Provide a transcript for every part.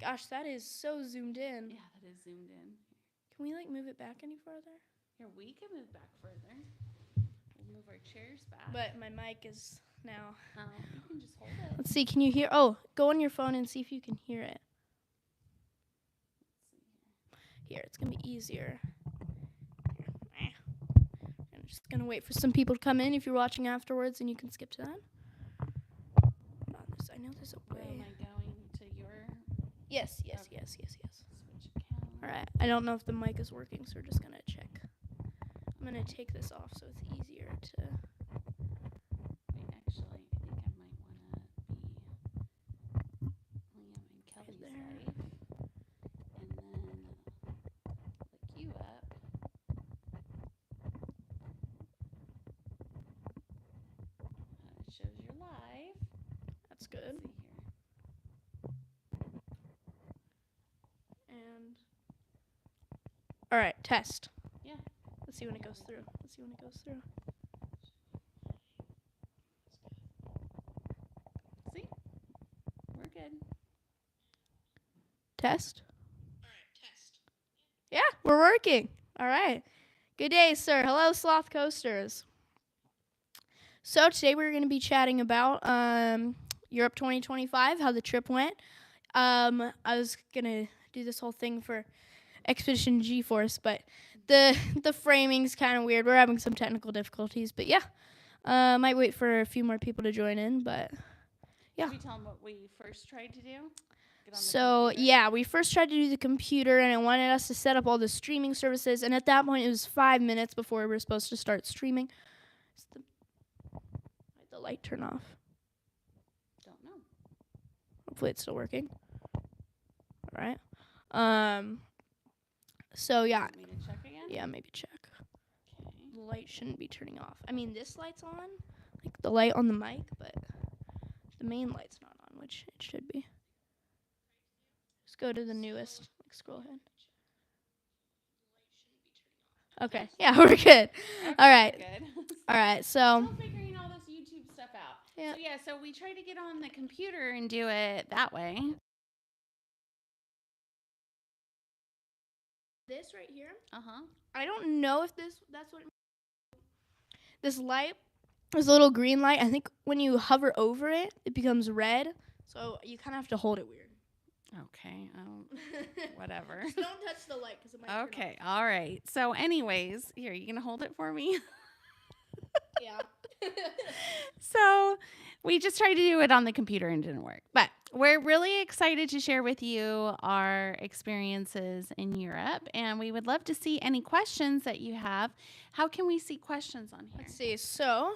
gosh, that is so zoomed in. Yeah, that is zoomed in. Can we like move it back any further? Here, we can move back further. We'll move our chairs back. But my mic is now. You can just hold it. Let's see. Can you hear? Oh, go on your phone and see if you can hear it. Let's see Here, it's gonna be easier. I'm just gonna wait for some people to come in. If you're watching afterwards, and you can skip to that. I know there's a here. way. Am I going to your Yes. Okay. Switch account? All right. I don't know if the mic is working, so we're just gonna check. I'm gonna take this off so it's easier to. Wait, actually, I think I might want to be Liam and Kelly's there. life, and then look you up. It shows you're live. That's good. Let's see here. And. All right. Test. Yeah. Let's see when it goes through. See? We're good. Test. All right. Test. Yeah, we're working. All right. Good day, sir. Hello, Sloth Coasters. So today we're going to be chatting about Europe 2025, how the trip went. I was going to do this whole thing for Expedition G-Force, but the framing's kind of weird. We're having some technical difficulties, but yeah. Might wait for a few more people to join in, but yeah. Should we tell them what we first tried to do? Get on the So, computer? yeah, we first tried to do the computer, and it wanted us to set up all the streaming services, and at that point, it was 5 minutes before we were supposed to start streaming. Might the light turn off? Don't know. Hopefully it's still working. All right. So, yeah. Want me to check again? Yeah, maybe check. Okay. The light shouldn't be turning off. I mean, this light's on, like the light on the mic, but the main light's not on, which it should be. Just go to the newest. Like, scroll ahead. Okay. Yeah, we're good. Okay, All right. Good. All right. So, Still figuring all this YouTube stuff out. Yeah. So we tried to get on the computer and do it that way. this right here, Uh-huh. I don't know if that's what this light, this little green light, I think when you hover over it, it becomes red. So you kind of have to hold it weird. Okay. Whatever. Just don't touch the light because it might turn Okay. All right. So anyways, here, you gonna hold it for me? off. Yeah. So we just tried to do it on the computer and it didn't work. But we're really excited to share with you our experiences in Europe. And we would love to see any questions that you have. How can we see questions on here? Let's see. So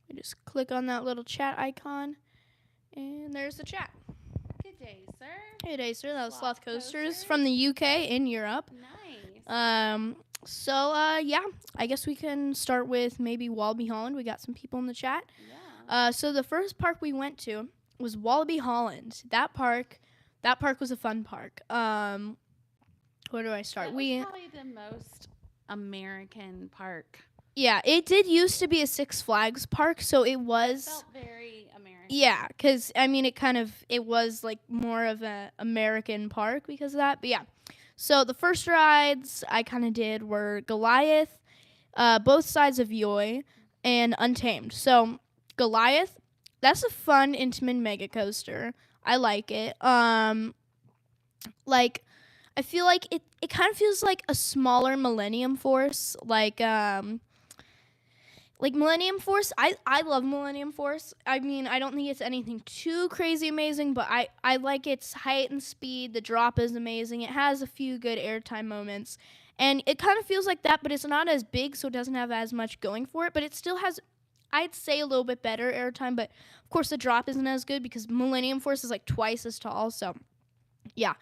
we just click on that little chat icon, and there's the chat. Good day, sir. Hey, day, sir. That was Sloth Sloth Coasters Coasters. from the UK in Europe. Nice. Yeah, I guess we can start with maybe Wallaby Holland. We got some people in the chat. Yeah. So the first park we went to was Wallaby Holland. That park was a fun park. Where do I start? That was probably the most American park. Yeah, it did used to be a Six Flags park, so it was. Felt very American. Yeah, because, I mean, it was, like, more of an American park because of that. But, yeah. So, the first rides I kind of did were Goliath, both sides of Yoy, and Untamed. So, Goliath, that's a fun Intamin mega coaster. I like it. Like, I feel like it kind of feels like a smaller Millennium Force. Like Millennium Force, I love Millennium Force. I mean, I don't think it's anything too crazy amazing, but I like its height and speed. The drop is amazing. It has a few good airtime moments. And it kind of feels like that, but it's not as big, so it doesn't have as much going for it. But it still has, I'd say, a little bit better airtime. But, of course, the drop isn't as good because Millennium Force is, like, twice as tall. So, yeah.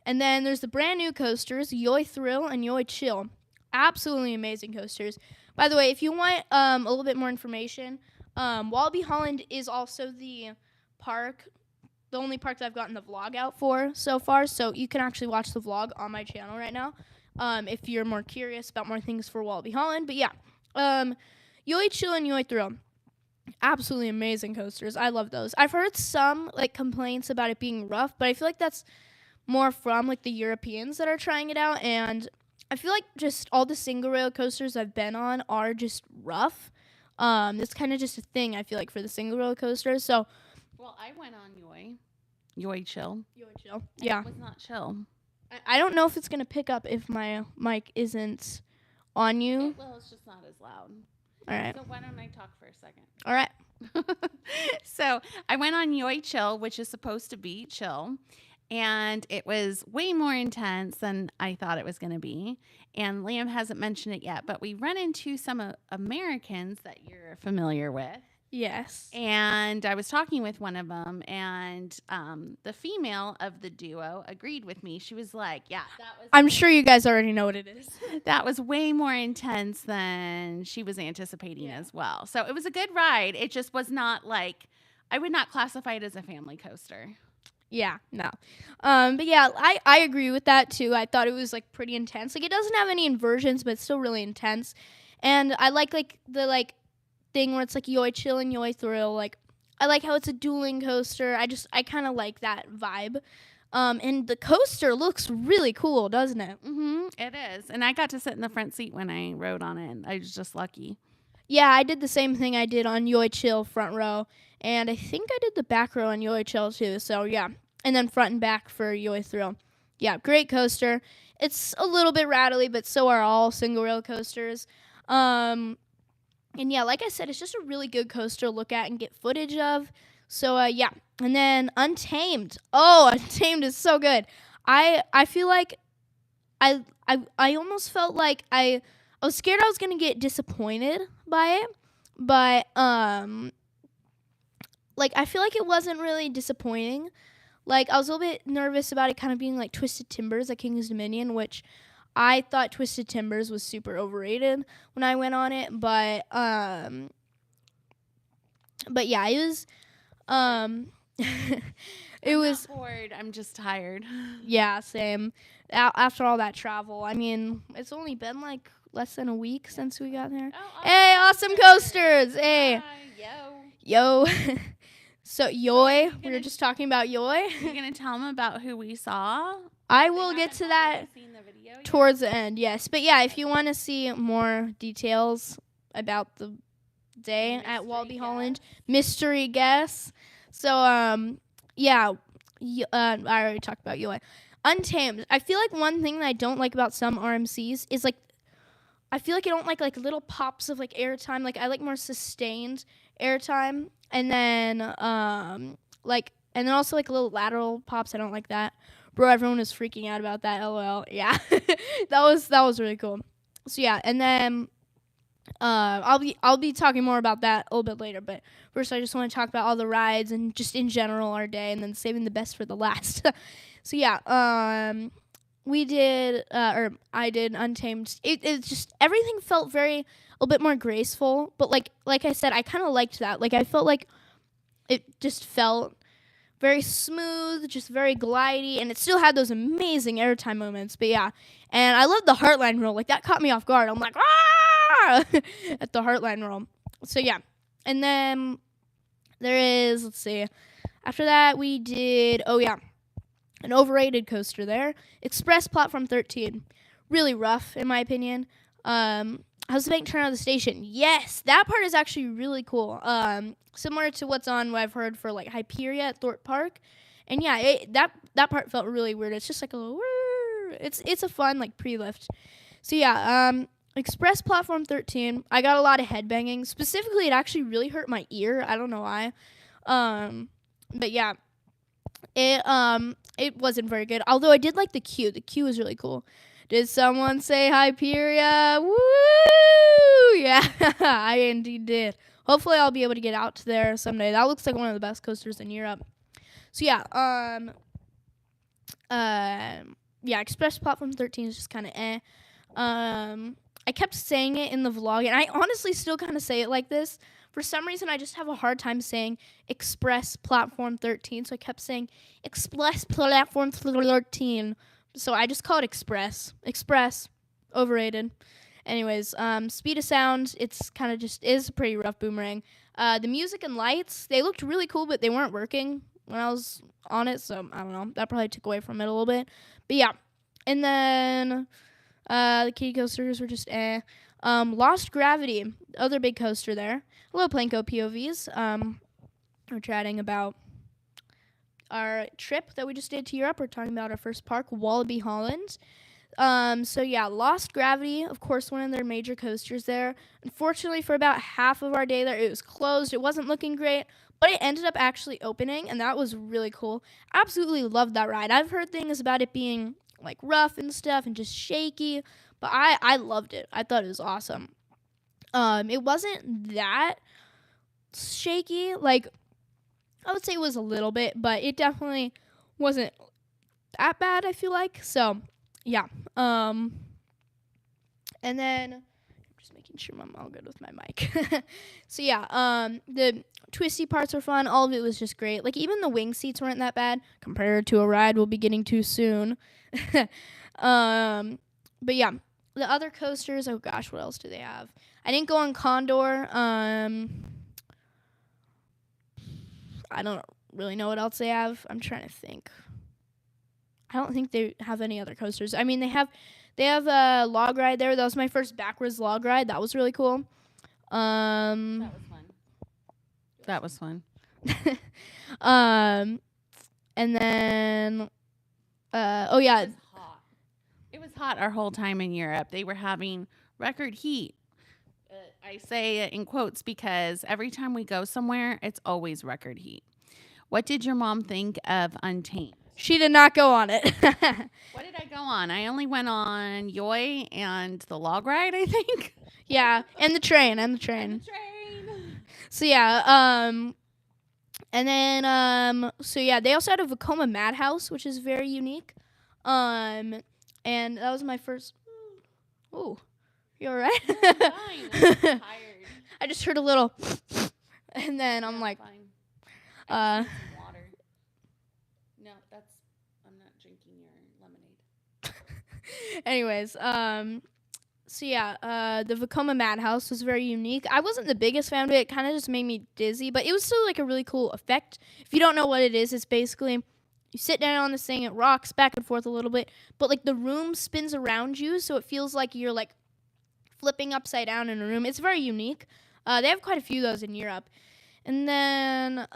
And then there's the brand new coasters, Yoy Thrill and Yoy Chill. Absolutely amazing coasters. By the way, if you want a little bit more information, Wallaby Holland is also the only park that I've gotten the vlog out for so far. So you can actually watch the vlog on my channel right now if you're more curious about more things for Wallaby Holland. But yeah, Yoy Chill and Yoy Thrill, absolutely amazing coasters. I love those. I've heard some complaints about it being rough, but I feel like that's more from like the Europeans that are trying it out, and I feel like just all the single rail coasters I've been on are just rough. It's kind of just a thing I feel like for the single rail coasters. So Well, I went on Yoi Chill. chill. And Yeah, it was not chill. I don't know if it's gonna pick up if my mic isn't on you. Well, it's just not as loud. All right. So why don't I talk for a second? All right. So I went on Yoi Chill, which is supposed to be chill. And it was way more intense than I thought it was going to be. And Liam hasn't mentioned it yet, but we run into some Americans that you're familiar with. Yes. And I was talking with one of them, and the female of the duo agreed with me. She was like, "Yeah, I'm sure you guys already know what it is. that was way more intense than she was anticipating as well." So it was a good ride. It just was not like, I would not classify it as a family coaster. Yeah, no. But yeah, I agree with that too. I thought it was like pretty intense. Like it doesn't have any inversions, but it's still really intense. And I like the like thing where it's like Yoi Chill and Yoi Thrill. Like I like how it's a dueling coaster. I kind of like that vibe. And the coaster looks really cool, doesn't it? Mm-hmm, it is. And I got to sit in the front seat when I rode on it. And I was just lucky. Yeah, I did the same thing I did on Yoi Chill front row. And I think I did the back row on Yoi Chill too. So yeah. And then front and back for Yoi Thrill. Yeah, great coaster. It's a little bit rattly, but so are all single rail coasters. And yeah, like I said, it's just a really good coaster to look at and get footage of. So yeah. And then Untamed. Oh, Untamed is so good. I feel like I almost felt like I was scared I was gonna get disappointed by it, but like I feel like it wasn't really disappointing. Like I was a little bit nervous about it kind of being like Twisted Timbers at King's Dominion, which I thought Twisted Timbers was super overrated when I went on it, but yeah, it was it was not bored. I'm just tired. yeah, same. After all that travel, I mean, it's only been like less than a week since we got there. Oh, Hey, awesome coasters! Hey, yo. yo. So Yoi, we were gonna- just talking about Yoi. You're gonna tell them about who we saw? I will get to that Seen the video yet? towards the end, yes. But yeah, if you want to see more details about the day at Mystery Wallaby guest. Holland, mystery guess. So yeah, I already talked about Yoi. Untamed. I feel like one thing that I don't like about some RMCs is like I feel like I don't like little pops of like airtime. Like I like more sustained airtime, and then also like little lateral pops. I don't like that. Bro, everyone was freaking out about that. LOL. Yeah, that was really cool. So yeah, and then I'll be talking more about that a little bit later. But first, I just want to talk about all the rides and just in general our day, and then saving the best for the last. So yeah, we did, or I did Untamed. It just everything felt a little bit more graceful. But like I said, I kind of liked that. Like I felt like it just felt very smooth, just very glidey, and it still had those amazing airtime moments. But yeah, and I love the Heartline roll. Like that caught me off guard. I'm like, ah, at the Heartline roll. So yeah, and then there is, let's see, after that we did, oh yeah, an overrated coaster there, Express Platform 13. Really rough, in my opinion. How's the bank turn out of the station? Yes, that part is actually really cool. Similar to what's on what I've heard for like Hyperia at Thorpe Park. And yeah, that part felt really weird. It's just like a little whirr. It's a fun like pre-lift. So yeah, Express Platform 13. I got a lot of headbanging. Specifically, it actually really hurt my ear. I don't know why. But yeah, it wasn't very good. Although I did like the queue. The queue was really cool. Did someone say Hyperia? Woo! Yeah, I indeed did. Hopefully, I'll be able to get out to there someday. That looks like one of the best coasters in Europe. So yeah, yeah, Express Platform 13 is just kind of eh. I kept saying it in the vlog, and I honestly still kind of say it like this. For some reason, I just have a hard time saying Express Platform 13, so I kept saying Express Platform 13. So I just call it Express. Express, overrated. Anyways, speed of sound, it's kind of just is a pretty rough boomerang. The music and lights, they looked really cool, but they weren't working. when I was on it, so I don't know. That probably took away from it a little bit. But yeah. And then the kiddie coasters were just Lost Gravity, other big coaster there. Hello, Planko POVs. We're chatting about our trip that we just did to Europe. We're talking about our first park, Walibi Holland. So yeah, Lost Gravity, of course, one of their major coasters there. Unfortunately, for about half of our day there, it was closed. It wasn't looking great, but it ended up actually opening, and that was really cool. Absolutely loved that ride. I've heard things about it being like rough and stuff and just shaky, but I loved it. I thought it was awesome. It wasn't that shaky. Like, I would say it was a little bit, but it definitely wasn't that bad, I feel like. So yeah. And then I'm just making sure I'm all good with my mic. So yeah, the twisty parts were fun. All of it was just great. Like, even the wing seats weren't that bad compared to a ride we'll be getting to soon. But yeah, the other coasters, oh gosh, what else do they have? I didn't go on Condor. I don't really know what else they have. I'm trying to think. I don't think they have any other coasters. I mean, they have a log ride there. That was my first backwards log ride. That was really cool. That was fun. And then oh yeah, it was hot our whole time in Europe. They were having record heat. I say it in quotes because every time we go somewhere, it's always record heat. What did your mom think of Untamed? She did not go on it. What did I go on? I only went on Yoi and the log ride, I think. Yeah, and the train. So yeah, and then so yeah, they also had a Vekoma Madhouse, which is very unique. And that was my first. Ooh, you all right? I'm tired. I just heard a little, and then I'm like, fine. Water. No, I'm not drinking your lemonade. Anyways, so yeah, the Vekoma Madhouse was very unique. I wasn't the biggest fan of it. It kind of just made me dizzy, but it was still like a really cool effect. If you don't know what it is, it's basically you sit down on this thing, it rocks back and forth a little bit, but like the room spins around you, so it feels like you're like flipping upside down in a room. It's very unique. They have quite a few of those in Europe. And then,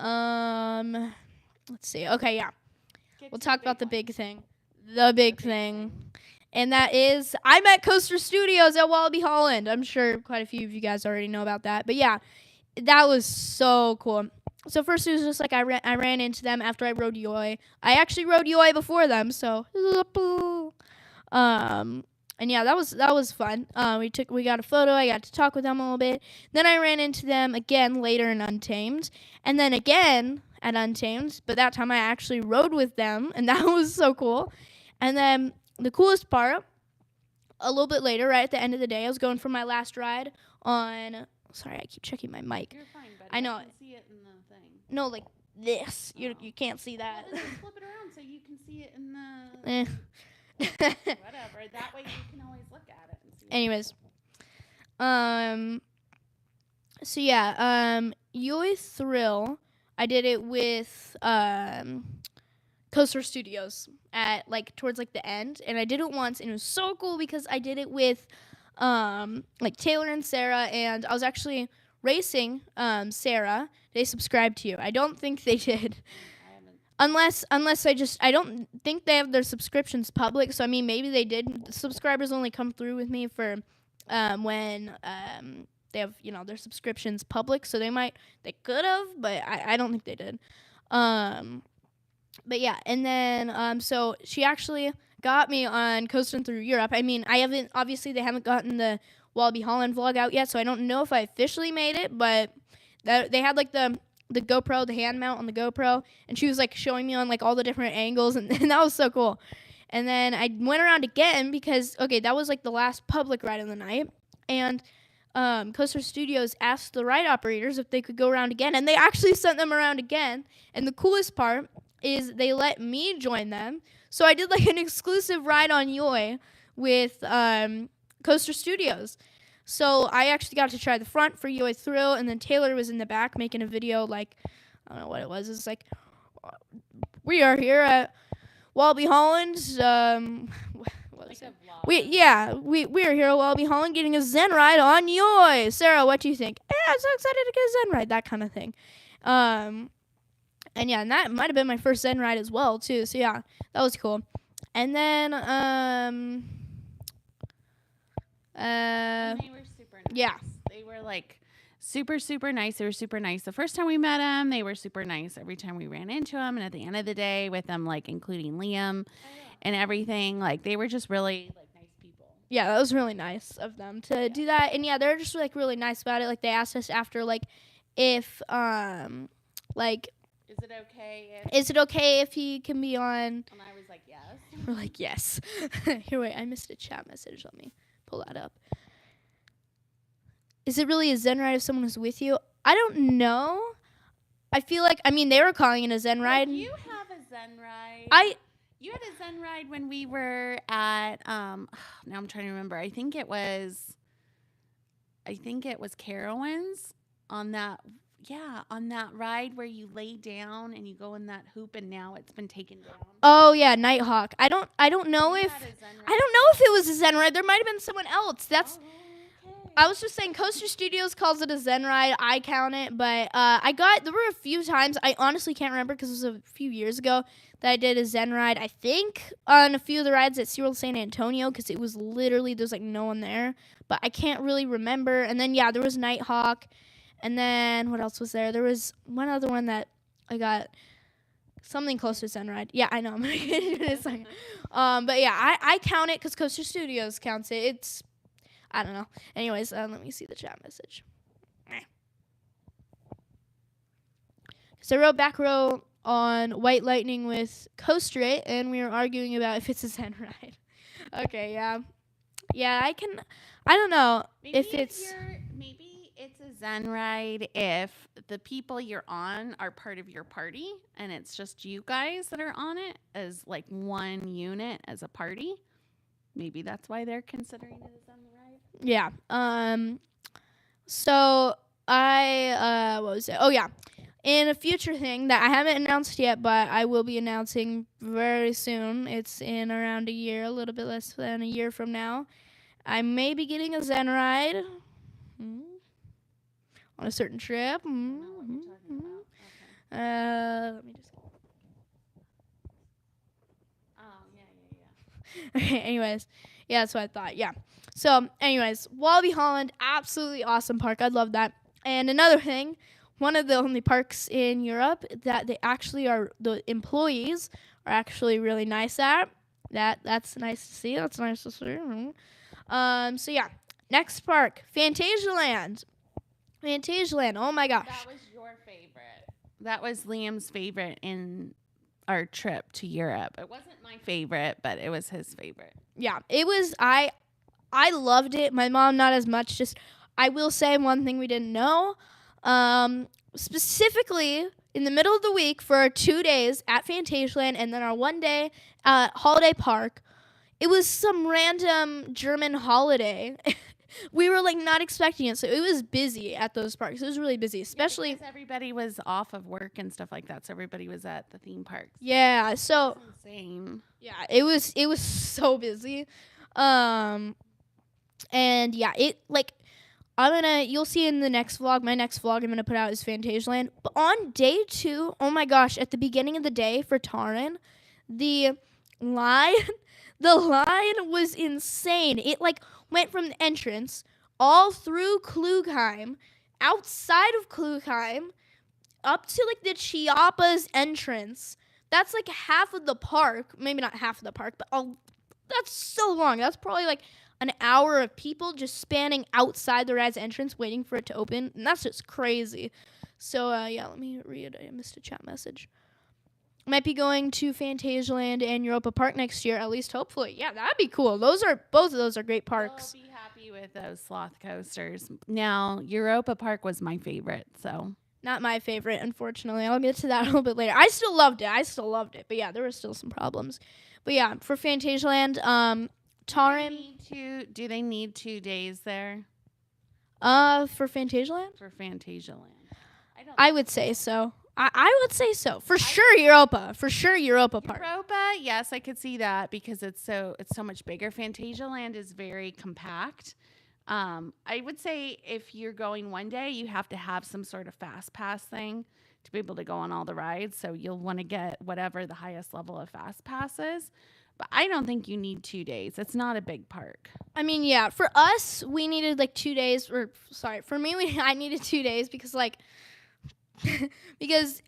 let's see. Okay, yeah. We'll talk about the big thing. The big thing. And that is, I'm at Coaster Studios at Walibi Holland. I'm sure quite a few of you guys already know about that. But yeah, that was so cool. So first it was just like I ran into them after I rode Yoi. I actually rode Yoi before them, so and yeah, that was fun. We got a photo. I got to talk with them a little bit. Then I ran into them again later in Untamed, and then again at Untamed. But that time I actually rode with them, and that was so cool. And then the coolest part, a little bit later, right at the end of the day, I was going for my last ride on. Sorry, I keep checking my mic. You're fine, buddy. I know. I can see it in the thing. No, like this. You can't see that. Well, just flip it around so you can see it in the. Whatever. That way you can always look at it and see. Anyways, so yeah, Yoi Thrill. I did it with Coaster Studios at like towards like the end, and I did it once, and it was so cool because I did it with like Taylor and Sarah, and I was actually racing Sarah. They subscribed to you. I don't think they did. Unless I don't think they have their subscriptions public. So I mean, maybe they did. The subscribers only come through with me for when they have their subscriptions public. So they could have, but I don't think they did. But yeah, and then so she actually got me on coasting through Europe. I mean, obviously they haven't gotten the Walibi Holland vlog out yet, so I don't know if I officially made it, but they had like the GoPro, the hand mount on the GoPro, and she was like showing me on like all the different angles, and that was so cool. And then I went around again because that was like the last public ride of the night, and Coaster Studios asked the ride operators if they could go around again, and they actually sent them around again. And the coolest part is they let me join them, so I did like an exclusive ride on Yoi with Coaster Studios. So I actually got to try the front for Yoi Thrill, and then Taylor was in the back making a video like, I don't know what it was. It's like we are here at Wallaby Holland. We are here at Wallaby Holland getting a Zen ride on Yoy. Sarah, what do you think? Yeah, I'm so excited to get a Zen ride, that kind of thing. And yeah, and that might have been my first Zen ride as well too. So yeah, that was cool. And then And they were super nice. yeah. They were like super, super nice. They were super nice. The first time we met them, they were super nice. Every time we ran into them, and at the end of the day, with them, like including Liam and everything, like they were just really like nice people. Yeah, that was really nice of them to do that. And yeah, they're just like really nice about it. Like they asked us after like if like is it okay if he can be on? And I was like, yes. We're like, yes. Here, wait, I missed a chat message. Let me pull that up. Is it really a Zen ride if someone is with you? I don't know. I feel like, they were calling it a Zen ride. You have a Zen ride. You had a Zen ride when we were at, now I'm trying to remember. I think it was Carowinds on that ride where you lay down and you go in that hoop, and now it's been taken down. Oh yeah, Nighthawk. I don't know if it was a Zen ride. There might have been someone else. That's. Okay. I was just saying, Coaster Studios calls it a Zen ride. I count it, but there were a few times, I honestly can't remember because it was a few years ago that I did a Zen ride. I think on a few of the rides at SeaWorld San Antonio, because it was literally, there's like no one there, but I can't really remember. And then yeah, there was Nighthawk, and then what else was there? There was one other one that I got something close to Zen ride. Yeah, I know. I'm gonna get into it in a second. But yeah, I count it because Coaster Studios counts it. It's, I don't know. Anyways, let me see the chat message. So I wrote back row on White Lightning with Coaster It, and we were arguing about if it's a Zen ride. Okay, yeah. Yeah, I don't know maybe if it's a Zen ride if the people you're on are part of your party and it's just you guys that are on it as like one unit as a party. Maybe that's why they're considering it a Zen ride. Yeah. So I what was it? Oh yeah. In a future thing that I haven't announced yet, but I will be announcing very soon. It's in around a year, a little bit less than a year from now. I may be getting a Zen ride on a certain trip. Let me just. Oh Yeah. Okay. Anyways, yeah, that's what I thought. Yeah. So, anyways, Wallaby Holland, absolutely awesome park. I love that. And another thing, one of the only parks in Europe that the employees are actually really nice at. That's nice to see. That's nice to see. So yeah, next park, Fantasialand. Fantasialand. Oh my gosh. That was your favorite. That was Liam's favorite in our trip to Europe. It wasn't my favorite, but it was his favorite. Yeah, it was. I loved it. My mom not as much. Just I will say one thing we didn't know. Specifically in the middle of the week for our 2 days at Fantasialand and then our 1 day at Holiday Park, it was some random German holiday. We were like not expecting it, so it was busy at those parks. It was really busy, especially because everybody was off of work and stuff like that. So everybody was at the theme parks. Yeah, so That's insane. Yeah, it was so busy. And yeah, you'll see in the next vlog, my next vlog I'm gonna put out is Fantasialand. But on day 2, oh my gosh, at the beginning of the day for Taron, the line was insane. It went from the entrance all through Klugheim, outside of Klugheim, up to the Chiapas entrance. That's half of the park. Maybe not half of the park, but that's so long. That's probably an hour of people just spanning outside the ride's entrance waiting for it to open. And that's just crazy. So, yeah, let me read. I missed a chat message. Might be going to Fantasialand and Europa Park next year, at least hopefully. Yeah, that'd be cool. Both of those are great parks. I'll be happy with those sloth coasters. Now, Europa Park was my favorite, so. Not my favorite, unfortunately. I'll get to that a little bit later. I still loved it. But yeah, there were still some problems. But yeah, for Fantasialand, Taron. Do they need 2 days there? For Fantasialand? For Fantasialand. I would say so. I would say so. For sure Europa. For sure Europa Park. Europa, yes, I could see that because it's so much bigger. Fantasia is very compact. I would say if you're going one day, you have to have some sort of fast pass thing to be able to go on all the rides. So you'll want to get whatever the highest level of fast pass is. But I don't think you need 2 days. It's not a big park. I mean, yeah, for us, we needed like 2 days. For me, I needed 2 days because like, because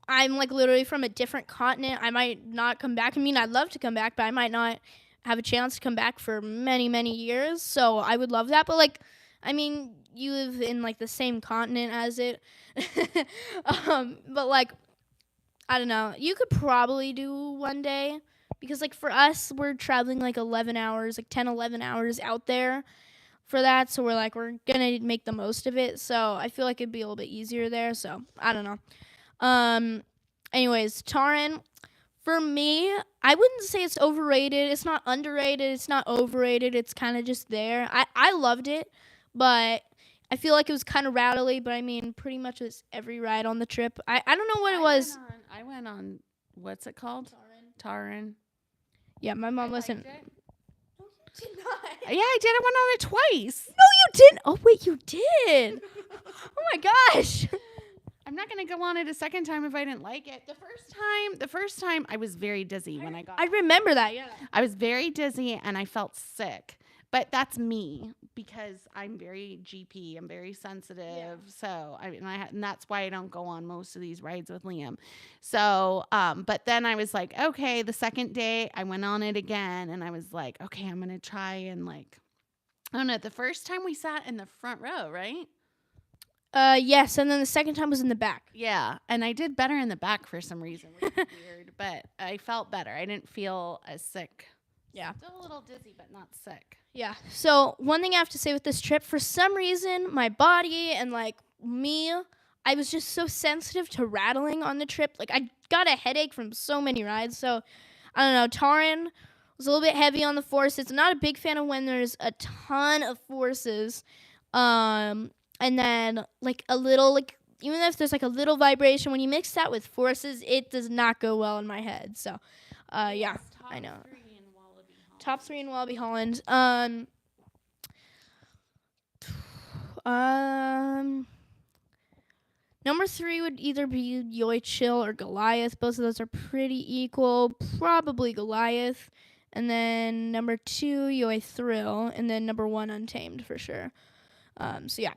I'm like literally from a different continent. I might not come back. I mean, I'd love to come back, but I might not have a chance to come back for many, many years. So I would love that. But like, I mean, you live in like the same continent as it. But like, I don't know. You could probably do one day. Because, like, for us, we're traveling, like, 11 hours, like, 10, 11 hours out there for that. So we're going to make the most of it. So I feel like it'd be a little bit easier there. So, I don't know. Anyways, Taron, for me, I wouldn't say it's overrated. It's not underrated. It's not overrated. It's kind of just there. I loved it, but I feel like it was kind of rattly. But, I mean, pretty much it's every ride on the trip. I don't know what it was. I went on, what's it called? Taron. Yeah, my mom wasn't. No, you did not. Yeah, I did. I went on it twice. No, you didn't. Oh, wait, you did. Oh, my gosh. I'm not going to go on it a second time if I didn't like it. The first time I was very dizzy when I got I remember that, yeah. I was very dizzy and I felt sick. But that's me because I'm very GP. I'm very sensitive. Yeah. So and that's why I don't go on most of these rides with Liam. So, but then I was like, okay, the second day I went on it again and I was like, okay, I'm going to try and like, I don't know. The first time we sat in the front row, right? Yes. And then the second time was in the back. Yeah. And I did better in the back for some reason, which is weird, but I felt better. I didn't feel as sick. Yeah. Still a little dizzy, but not sick. Yeah. So one thing I have to say with this trip, for some reason, my body and like me, I was just so sensitive to rattling on the trip. Like I got a headache from so many rides. So I don't know. Taron was a little bit heavy on the forces. I'm not a big fan of when there's a ton of forces. And then like a little like even if there's like a little vibration, when you mix that with forces, it does not go well in my head. So yeah, I know. Top 3 in Wallaby Holland. Number 3 would either be Yoy Chill or Goliath. Both of those are pretty equal. Probably Goliath. And then number 2, Yoy Thrill. And then number 1, Untamed for sure. So yeah.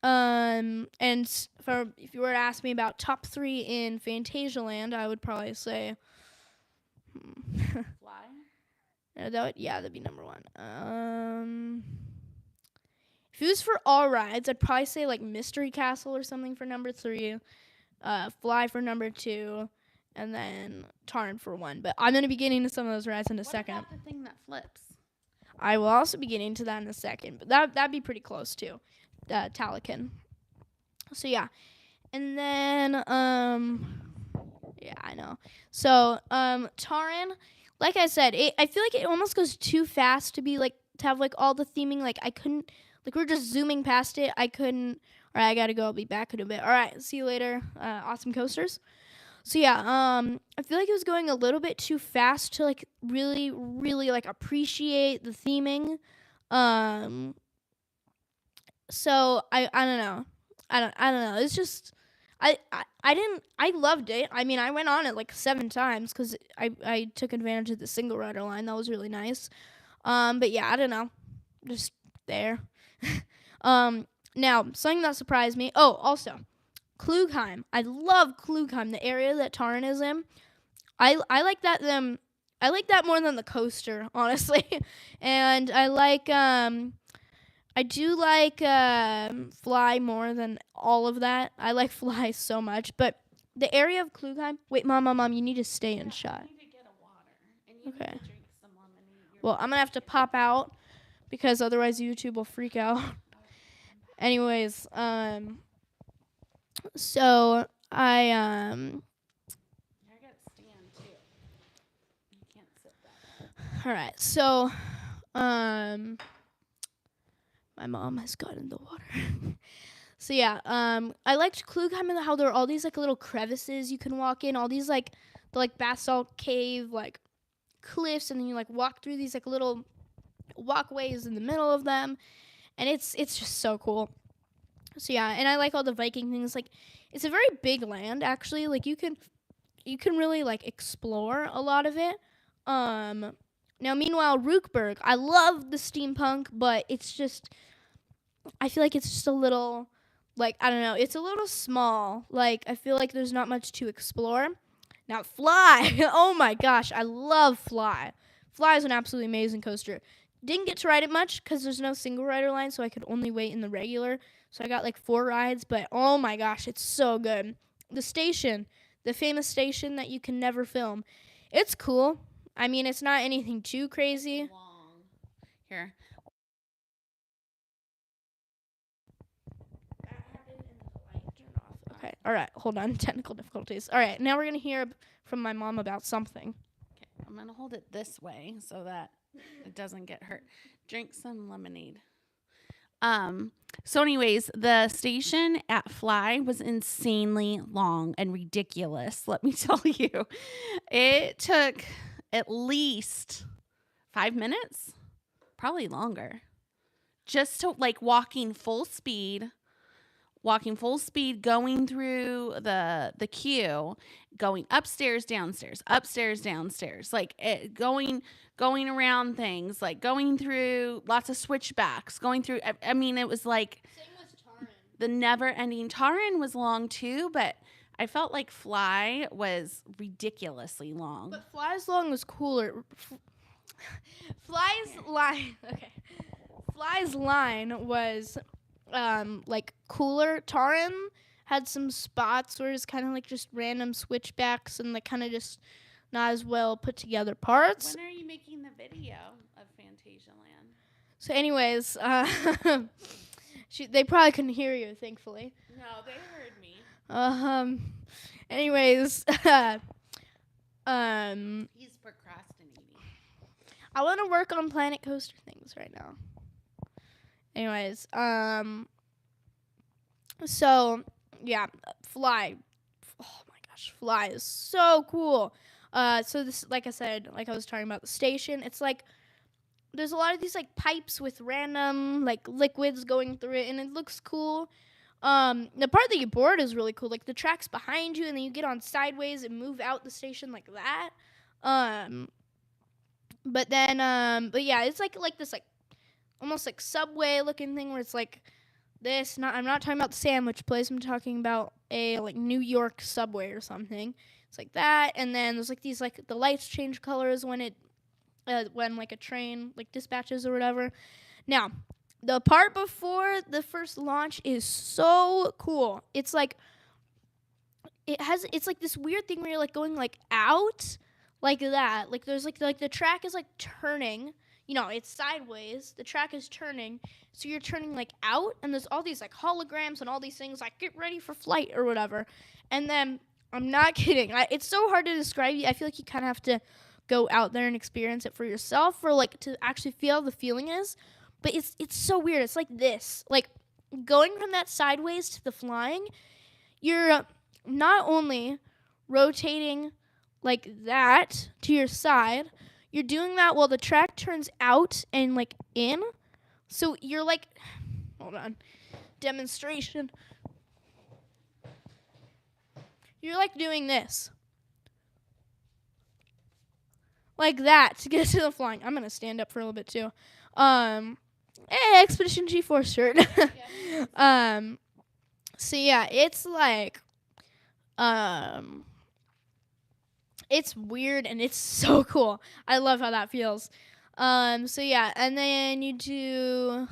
And if you were to ask me about top 3 in Fantasialand, I would probably say Fly. That'd be number 1. If it was for all rides, I'd probably say like Mystery Castle or something for number 3, Fly for number 2, and then Taron for 1. But I'm gonna be getting to some of those rides in a second. What about the thing that flips? I will also be getting to that in a second, but that'd be pretty close too, Talakan. So yeah, and then yeah, I know. So Taron. Like I said, I feel like it almost goes too fast to be like to have like all the theming. Like I couldn't, like we're just zooming past it. I couldn't. All right, I gotta go. I'll be back in a bit. All right, see you later. Awesome coasters. So yeah, I feel like it was going a little bit too fast to like really, really like appreciate the theming. So I don't know. I don't know. It's just. I loved it. I mean, I went on it like 7 times because I took advantage of the single rider line. That was really nice. But yeah, I don't know. Just there. Now, something that surprised me. Oh, also, Klugheim. I love Klugheim, the area that Taron is in. I like that I like that more than the coaster, honestly. And I do like Fly more than all of that. I like Fly so much. But the area of Klugheim... Wait, Mom, you need to stay in shot. You need to get a water. And you Okay. need to drink some lemonade. Well, I'm going to have to pop out because otherwise YouTube will freak out. Anyways, so I got stand too. You can't sit that. all right. So my mom has gotten the water. So yeah, I liked Klugheim and how there are all these like little crevices you can walk in, all these like the like basalt cave like cliffs, and then you like walk through these like little walkways in the middle of them, and it's just so cool. So yeah, and I like all the Viking things. Like, it's a very big land actually. Like you can really like explore a lot of it. Um, Now meanwhile, Rookburg, I love the steampunk, but it's just I feel like it's just a little like I don't know, it's a little small. Like I feel like there's not much to explore. Now Fly, oh my gosh, I love Fly. Fly is an absolutely amazing coaster. Didn't get to ride it much because there's no single rider line, so I could only wait in the regular. So I got like 4 rides, but oh my gosh, it's so good. The station, the famous station that you can never film, it's cool. I mean, it's not anything too crazy. Long. Here. Okay. All right. Hold on. Technical difficulties. All right. Now we're going to hear from my mom about something. Okay. I'm going to hold it this way so that it doesn't get hurt. Drink some lemonade. So anyways, the station at Fly was insanely long and ridiculous, let me tell you. It took at least 5 minutes, probably longer, just to like walking full speed, going through the queue, going upstairs, downstairs, like going around things, like going through lots of switchbacks, going through. I mean, it was like Same with Taran. the never-ending. Taran was long too, but I felt like Fly was ridiculously long. But Fly's long was cooler. Fly's line. Okay. Fly's line was like cooler. Taran had some spots where it's kind of like just random switchbacks and like kind of just not as well put together parts. When are you making the video of Fantasia Land? So anyways, they probably couldn't hear you, thankfully. No, they heard me. Anyways, He's procrastinating. I want to work on Planet Coaster things right now. Anyways, so yeah, Fly. Oh my gosh, Fly is so cool. So this, like I said, like I was talking about the station, it's like there's a lot of these like pipes with random like liquids going through it, and it looks cool. The part that you board is really cool. Like the track's behind you, and then you get on sideways and move out the station like that. But yeah, it's like this like almost like subway looking thing where it's like this. I'm not talking about the sandwich place. I'm talking about a like New York subway or something. It's like that, and then there's like these like the lights change colors when like a train like dispatches or whatever. Now, the part before the first launch is so cool. It's like it's like this weird thing where you're like going like out like that. Like there's like the track is like turning. You know, it's sideways. The track is turning, so you're turning like out, and there's all these like holograms and all these things like get ready for flight or whatever. And then I'm not kidding. It's so hard to describe. I feel like you kind of have to go out there and experience it for yourself, for like to actually feel how the feeling is. But it's so weird. It's like this, like going from that sideways to the flying. You're not only rotating like that to your side, you're doing that while the track turns out and like in. So you're like, hold on, demonstration. You're like doing this. Like that to get to the flying. I'm going to stand up for a little bit too. Expedition G-Force shirt. So yeah, it's like, it's weird and it's so cool. I love how that feels. So yeah, and then you do,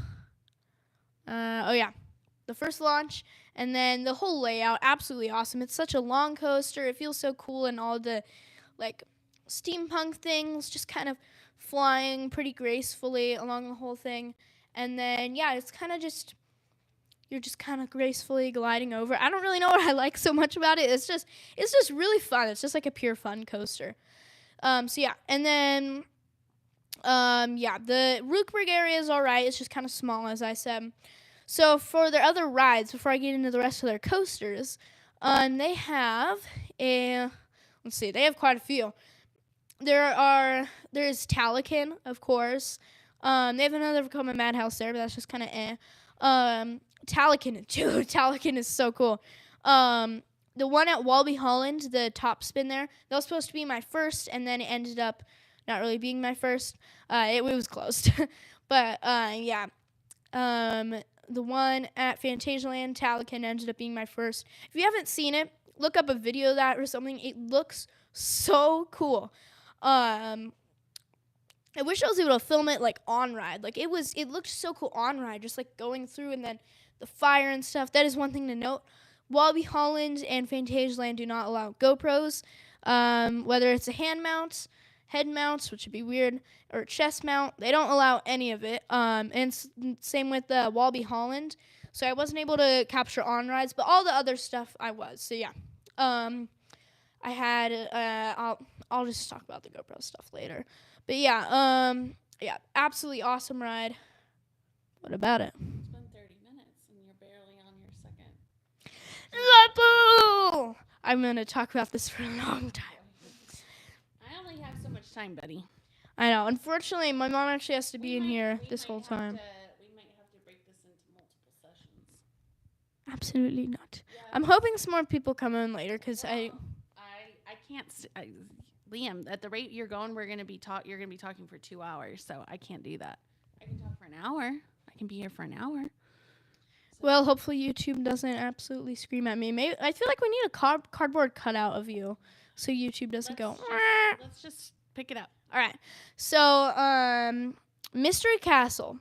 the first launch, and then the whole layout, absolutely awesome. It's such a long coaster. It feels so cool, and all the like steampunk things just kind of flying pretty gracefully along the whole thing. And then yeah, it's kind of just you're just kind of gracefully gliding over. I don't really know what I like so much about it. It's just really fun. It's just like a pure fun coaster. So yeah, and then the Rookburg area is all right. It's just kind of small, as I said. So for their other rides, before I get into the rest of their coasters, they have let's see, they have quite a few. There's Talakan, of course. They have another Vekoma Madhouse there, but that's just kind of Talakan, dude, Talakan is so cool. The one at Walby Holland, the top spin there, that was supposed to be my first, and then it ended up not really being my first. It was closed. But, yeah. The one at Fantasialand, Talakan, ended up being my first. If you haven't seen it, look up a video of that or something. It looks so cool. I wish I was able to film it like on ride. Like it looked so cool on ride, just like going through and then the fire and stuff. That is one thing to note. Walby Holland and Fantasialand do not allow GoPros, whether it's a hand mount, head mounts, which would be weird, or chest mount. They don't allow any of it. And same with Walby Holland. So I wasn't able to capture on rides, but all the other stuff I was. So yeah. I had I'll just talk about the GoPro stuff later. But yeah, absolutely awesome ride. What about it? It's been 30 minutes and you're barely on your second. Lapu! I'm going to talk about this for a long time. I only have so much time, buddy. I know. Unfortunately, my mom actually has to be in here this whole time. We might have to break this into multiple sessions. Absolutely not. Yeah. I'm hoping some more people come in later because I can't. Liam, at the rate you're going, you're going to be talking for 2 hours, so I can't do that. I can talk for an hour. I can be here for an hour. So. Well, hopefully YouTube doesn't absolutely scream at me. Maybe I feel like we need a cardboard cutout of you, so YouTube doesn't Let's just pick it up. All right. So, Mystery Castle.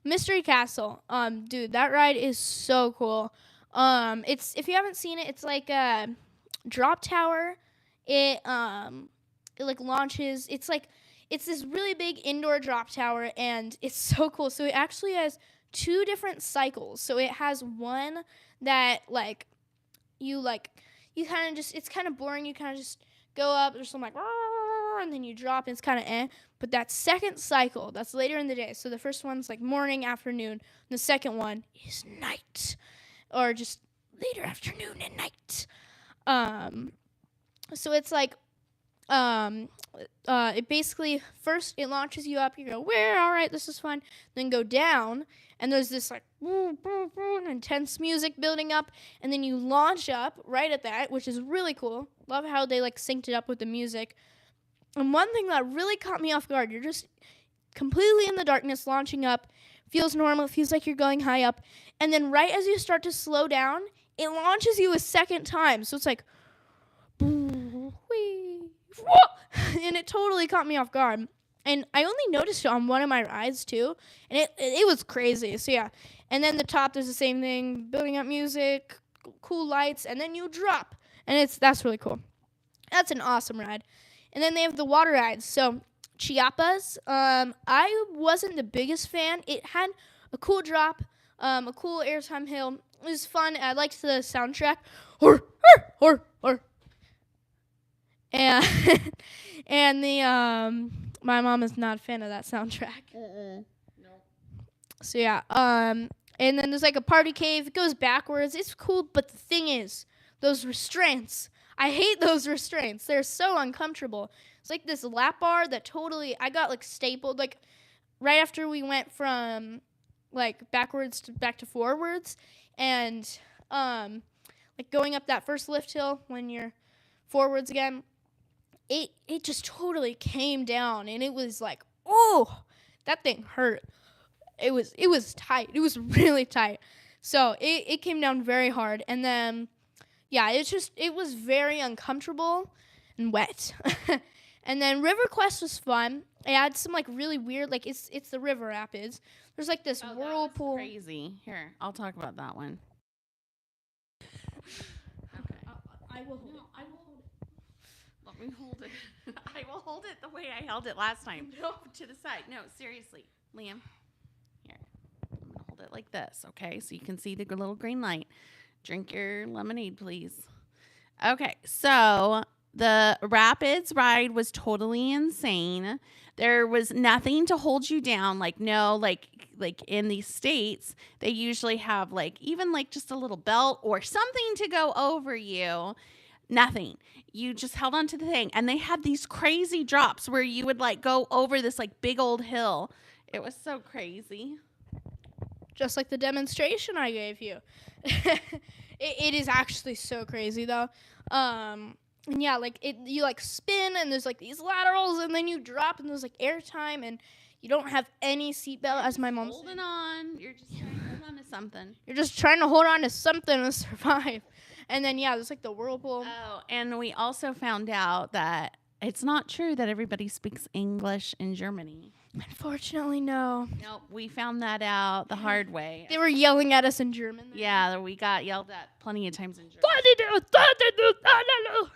Mystery Castle. Dude, that ride is so cool. It's if you haven't seen it, it's like a drop tower. It like launches. It's this really big indoor drop tower, and it's so cool. So it actually has 2 different cycles. So it has one that you kind of just, it's kind of boring. You kind of just go up. There's some and then you drop, and it's kind of But that second cycle, that's later in the day. So the first one's like morning, afternoon. And the second one is night, or just later afternoon and night. So it's like, it basically, first it launches you up, you go, all right, this is fun. Then go down, and there's this like intense music building up, and then you launch up right at that, which is really cool. Love how they like synced it up with the music. And one thing that really caught me off guard, you're just completely in the darkness, launching up, feels normal, feels like you're going high up, and then right as you start to slow down, it launches you a second time. So it's like, and it totally caught me off guard. And I only noticed it on one of my rides too, and it was crazy. So yeah, and then the top does the same thing, building up music, cool lights, and then you drop, and that's really cool. That's an awesome ride. And then they have the water rides. So Chiapas, I wasn't the biggest fan. It had a cool drop, a cool airtime hill. It was fun. I liked the soundtrack. And and my mom is not a fan of that soundtrack. No. So yeah, and then there's like a party cave. It goes backwards. It's cool, but the thing is, those restraints. I hate those restraints. They're so uncomfortable. It's like this lap bar that totally, I got like stapled, like right after we went from like backwards to back to forwards, and like going up that first lift hill when you're forwards again, it just totally came down, and it was like, oh, that thing hurt. It was tight. It was really tight. So it came down very hard, and then yeah, it was very uncomfortable and wet. And then River Quest was fun. It had some like really weird, like it's the river rapids. There's like this whirlpool. That was crazy. Here, I'll talk about that one. Okay. I will hold it. Let me hold it. I will hold it the way I held it last time. No. To the side. No, seriously. Liam, here. I'm going to hold it like this, okay? So you can see the little green light. Drink your lemonade, please. Okay, so The Rapids ride was totally insane. There was nothing to hold you down. Like, no, like in these states, they usually have like even like just a little belt or something to go over you. Nothing. You just held onto the thing. And they had these crazy drops where you would like go over this like big old hill. It was so crazy. Just like the demonstration I gave you. It is actually so crazy though. And yeah, like you like spin and there's like these laterals and then you drop and there's like airtime and you don't have any seatbelt, as my mom said. Holding on. You're just trying to hold on to something. You're just trying to hold on to something to survive. And then yeah, there's like the whirlpool. Oh, and we also found out that it's not true that everybody speaks English in Germany. Unfortunately, no. Nope, we found that out the hard way. They were yelling at us in German. Yeah, we got yelled at plenty of times in German.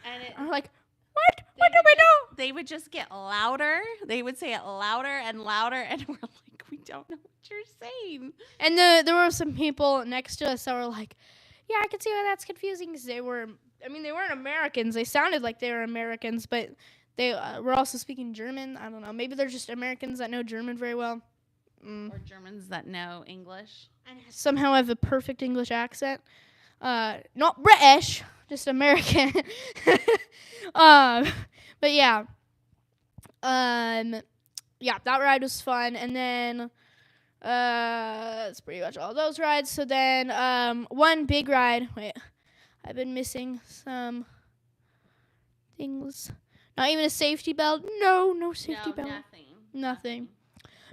And I'm like, what do we do? They would just get louder. They would say it louder and louder, and we're like, we don't know what you're saying. And there were some people next to us that were like, yeah, I can see why that's confusing because they weren't Americans. They sounded like they were Americans, but they were also speaking German. I don't know. Maybe they're just Americans that know German very well. Or Germans that know English. And somehow have a perfect English accent. Not British, just American. But yeah. Yeah, that ride was fun. And then that's pretty much all those rides. So then one big ride. Wait, I've been missing some things. Not even a safety belt. No safety belt. Nothing.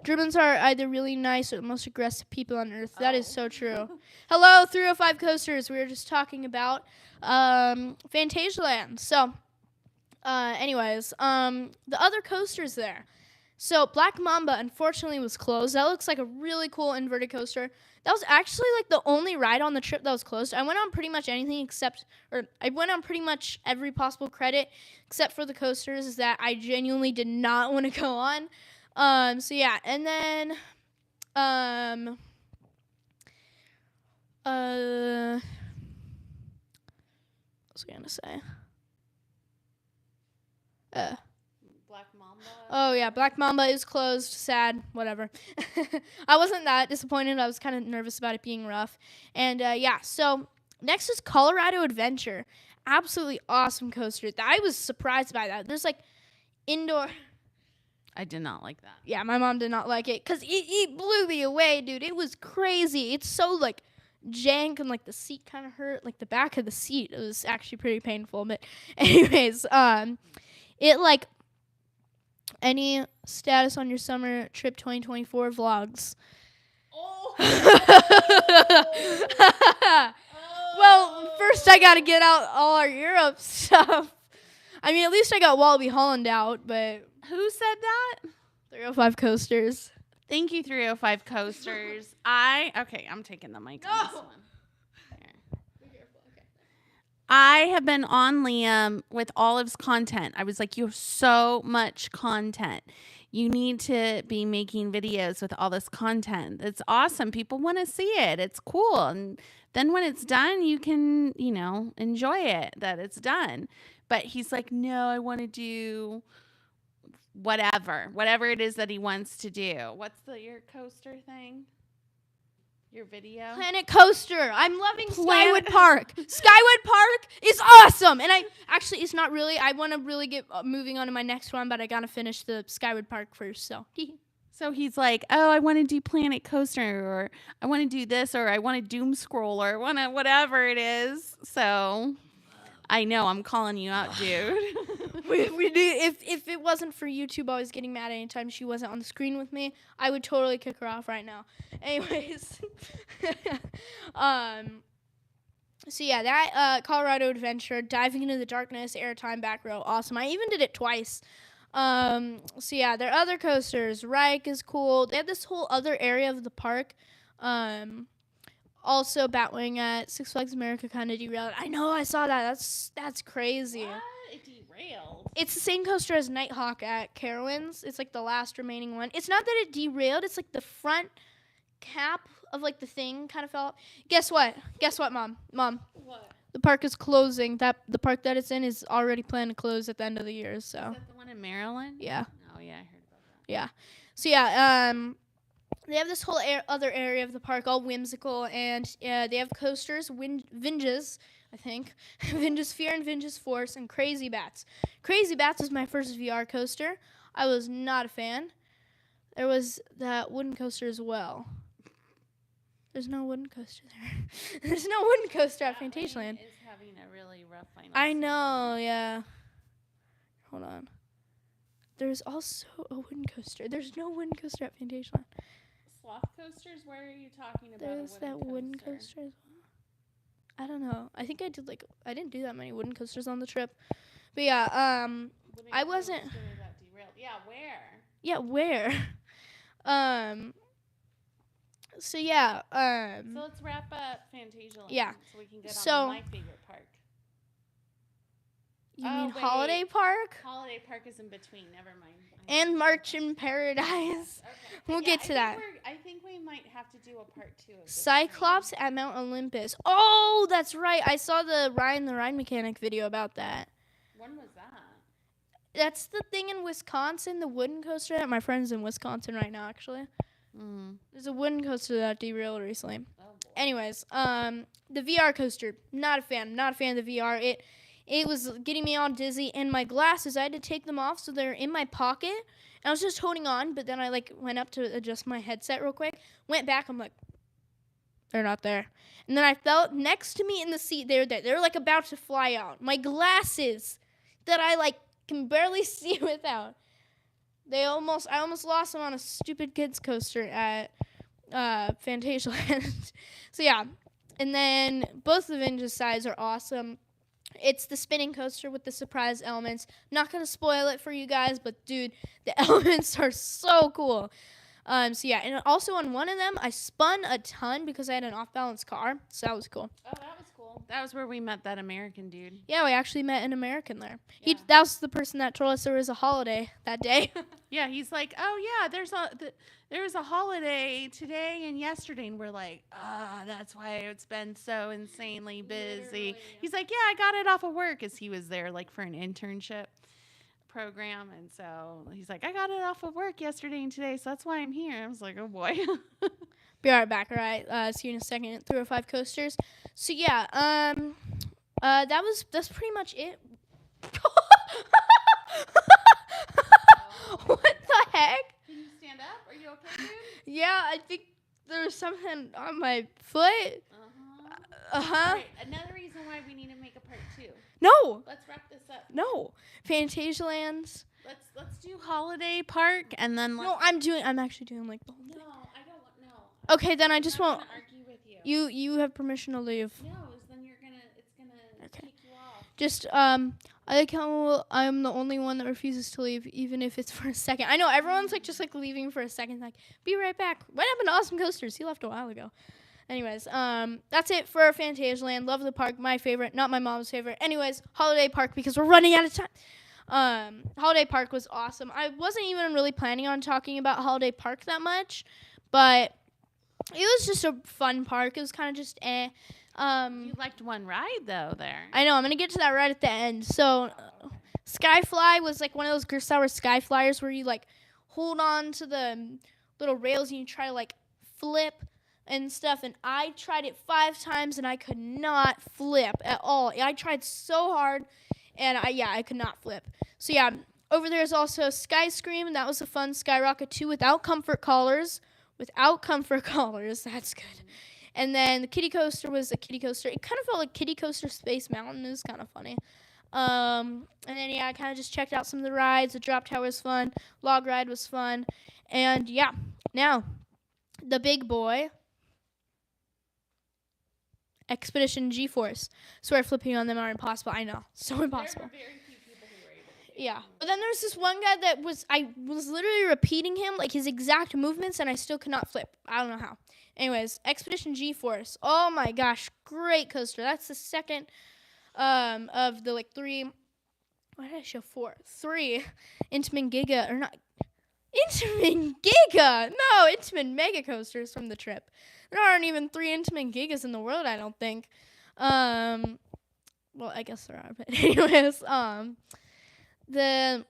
Germans are either really nice or the most aggressive people on earth. That is so true. Hello, 305 Coasters. We were just talking about Phantasialand. So, anyways, the other coasters there. So, Black Mamba, unfortunately, was closed. That looks like a really cool inverted coaster. That was actually, like, the only ride on the trip that was closed. I went on pretty much anything I went on pretty much every possible credit except for the coasters that I genuinely did not want to go on. So, yeah, and then, what was I going to say? Black Mamba. Oh, yeah, Black Mamba is closed. Sad, whatever. I wasn't that disappointed. I was kind of nervous about it being rough. And, yeah, so next is Colorado Adventure. Absolutely awesome coaster. I was surprised by that. There's, like, indoor... I did not like that. Yeah, my mom did not like it because it blew me away, dude. It was crazy. It's so, like, jank and, like, the seat kind of hurt. Like, the back of the seat, it was actually pretty painful. But anyways, it, like... Any status on your summer trip 2024 vlogs? Oh. Well, first I got to get out all our Europe stuff. I mean, at least I got Wallaby Holland out, but... Who said that? 305 Coasters. Thank you, 305 Coasters. I'm taking the mic on this one. I have been on Liam with all of his content. I was like, you have so much content. You need to be making videos with all this content. It's awesome. People want to see it. It's cool. And then when it's done, you can, enjoy it that it's done. But he's like, no, I want to do whatever it is that he wants to do. What's your coaster thing? Your video? Planet Coaster. I'm loving Skywood Park. Skywood Park is awesome. And it's not really. I want to really get moving on to my next one, but I got to finish the Skyward Park first. So he's like, oh, I want to do Planet Coaster, or I want to do this, or I want to doom scroll, or whatever it is. So I know I'm calling you out, dude. we do. If it wasn't for YouTube always getting mad anytime she wasn't on the screen with me, I would totally kick her off right now. Anyways, so yeah, that Colorado Adventure, diving into the darkness, airtime, back row, awesome. I even did it twice. So yeah, their other coasters, Reich is cool. They have this whole other area of the park. Also, Batwing at Six Flags America kind of derailed. I know, I saw that. That's crazy. What? It derailed? It's the same coaster as Nighthawk at Carowinds. It's like the last remaining one. It's not that it derailed. It's like the front cap of like the thing kind of fell off. Guess what, Mom? What? The park is closing. The park that it's in is already planned to close at the end of the year. So Is that the one in Maryland? yeah, Oh yeah, I heard about that. yeah. So yeah, they have this whole other area of the park, all whimsical, and they have coasters, Vinges, I think, Vinges Fear and Vinges Force, and Crazy Bats. Crazy Bats was my first VR coaster. I was not a fan. There was that wooden coaster as well. There's no wooden coaster there. There's no wooden coaster at Fantasyland. Is having a really rough final I season. know, yeah. Hold on. There's also a wooden coaster. There's no wooden coaster at Fantasyland. Sloth coasters? Where are you talking about? There's that wooden coaster as well. I don't know. I think I didn't do that many wooden coasters on the trip. But yeah, I wasn't. That derailed. Yeah, where? Yeah, where? So yeah, So let's wrap up Fantasyland. Yeah. So we can get So- on to my favorite park. you Oh, mean wait. Holiday Park Holiday Park is in between. Never mind. and March in Paradise. Okay. We'll get to that. I think we might have to do a part 2 of this Cyclops at Mount Olympus. Oh, that's right. I saw the Ryan the Ride Mechanic video about that. When was that? That's the thing in Wisconsin, the wooden coaster. My friend's in Wisconsin right now, actually. There's a wooden coaster that derailed recently. Oh boy. Anyways, the VR coaster, not a fan. Not a fan of the VR. It was getting me all dizzy, and my glasses, I had to take them off, so they're in my pocket. And I was just holding on, but then I went up to adjust my headset real quick. Went back, I'm like, they're not there. And then I felt next to me in the seat, they're there. They're about to fly out. My glasses that I can barely see without. I almost lost them on a stupid kids coaster at Fantasyland. So yeah, and then both the Vintage sides are awesome. It's the spinning coaster with the surprise elements. Not gonna spoil it for you guys, but dude, the elements are so cool. So yeah, and also on one of them, I spun a ton because I had an off-balance car, so that was cool. Oh, that was cool. That was where we met that American dude. Yeah, we actually met an American there. Yeah. That was the person that told us there was a holiday that day. Yeah, he's like, oh yeah, there's a holiday today and yesterday, and we're like, that's why it's been so insanely busy. Literally. He's like, yeah, I got it off of work, as he was there for an internship program, and so he's like, I got it off of work yesterday and today, so that's why I'm here. I was like, oh boy. Be right back, all right? See you in a second. 305 coasters. So yeah, that's pretty much it. What the heck? Can you stand up? Are you okay, dude? Yeah, I think there was something on my foot. All right, another reason why we need to make a part 2. No, Let's wrap this up. no. Fantasylands. Let's do Holiday Park, and then No, I'm actually doing the whole thing. No, I don't want no. Okay, then I just I'm not won't. gonna argue with you. You have permission to leave. No, then it's gonna Okay. kick you off. Just I like how I'm the only one that refuses to leave, even if it's for a second. I know everyone's just leaving for a second, be right back. What happened to Awesome Coasters? He left a while ago. Anyways, that's it for Fantasyland. Love the park, my favorite, not my mom's favorite. Anyways, Holiday Park, because we're running out of time. Holiday Park was awesome. I wasn't even really planning on talking about Holiday Park that much, but it was just a fun park. It was kind of just You liked one ride though there. I know. I'm gonna get to that right at the end. So, Skyfly was one of those Gersauer Sky Flyers where you hold on to the little rails and you try to flip and stuff. And I tried it 5 times and I could not flip at all. I tried so hard, and I could not flip. So yeah, over there is also Sky Scream, and that was a fun Skyrocket 2 without comfort collars. Without comfort collars, that's good. And then the kiddie coaster was a kiddie coaster. It kind of felt like Kiddie Coaster Space Mountain. It was kind of funny. And then, I kind of just checked out some of the rides. The drop tower was fun. Log ride was fun. And, yeah, now, the big boy, Expedition G-Force. Swear flipping on them are impossible. I know. So impossible. There were very few people who were able to. Yeah. But then there's this one guy that I was literally repeating him, his exact movements, and I still could not flip. I don't know how. Anyways, Expedition G-Force. Oh my gosh, great coaster. That's the second of the 3. Why did I show 4? 3 Intamin Giga, or not Intamin Giga. No, Intamin Mega coasters from the trip. There aren't even 3 Intamin Gigas in the world, I don't think. well, I guess there are, but anyways, the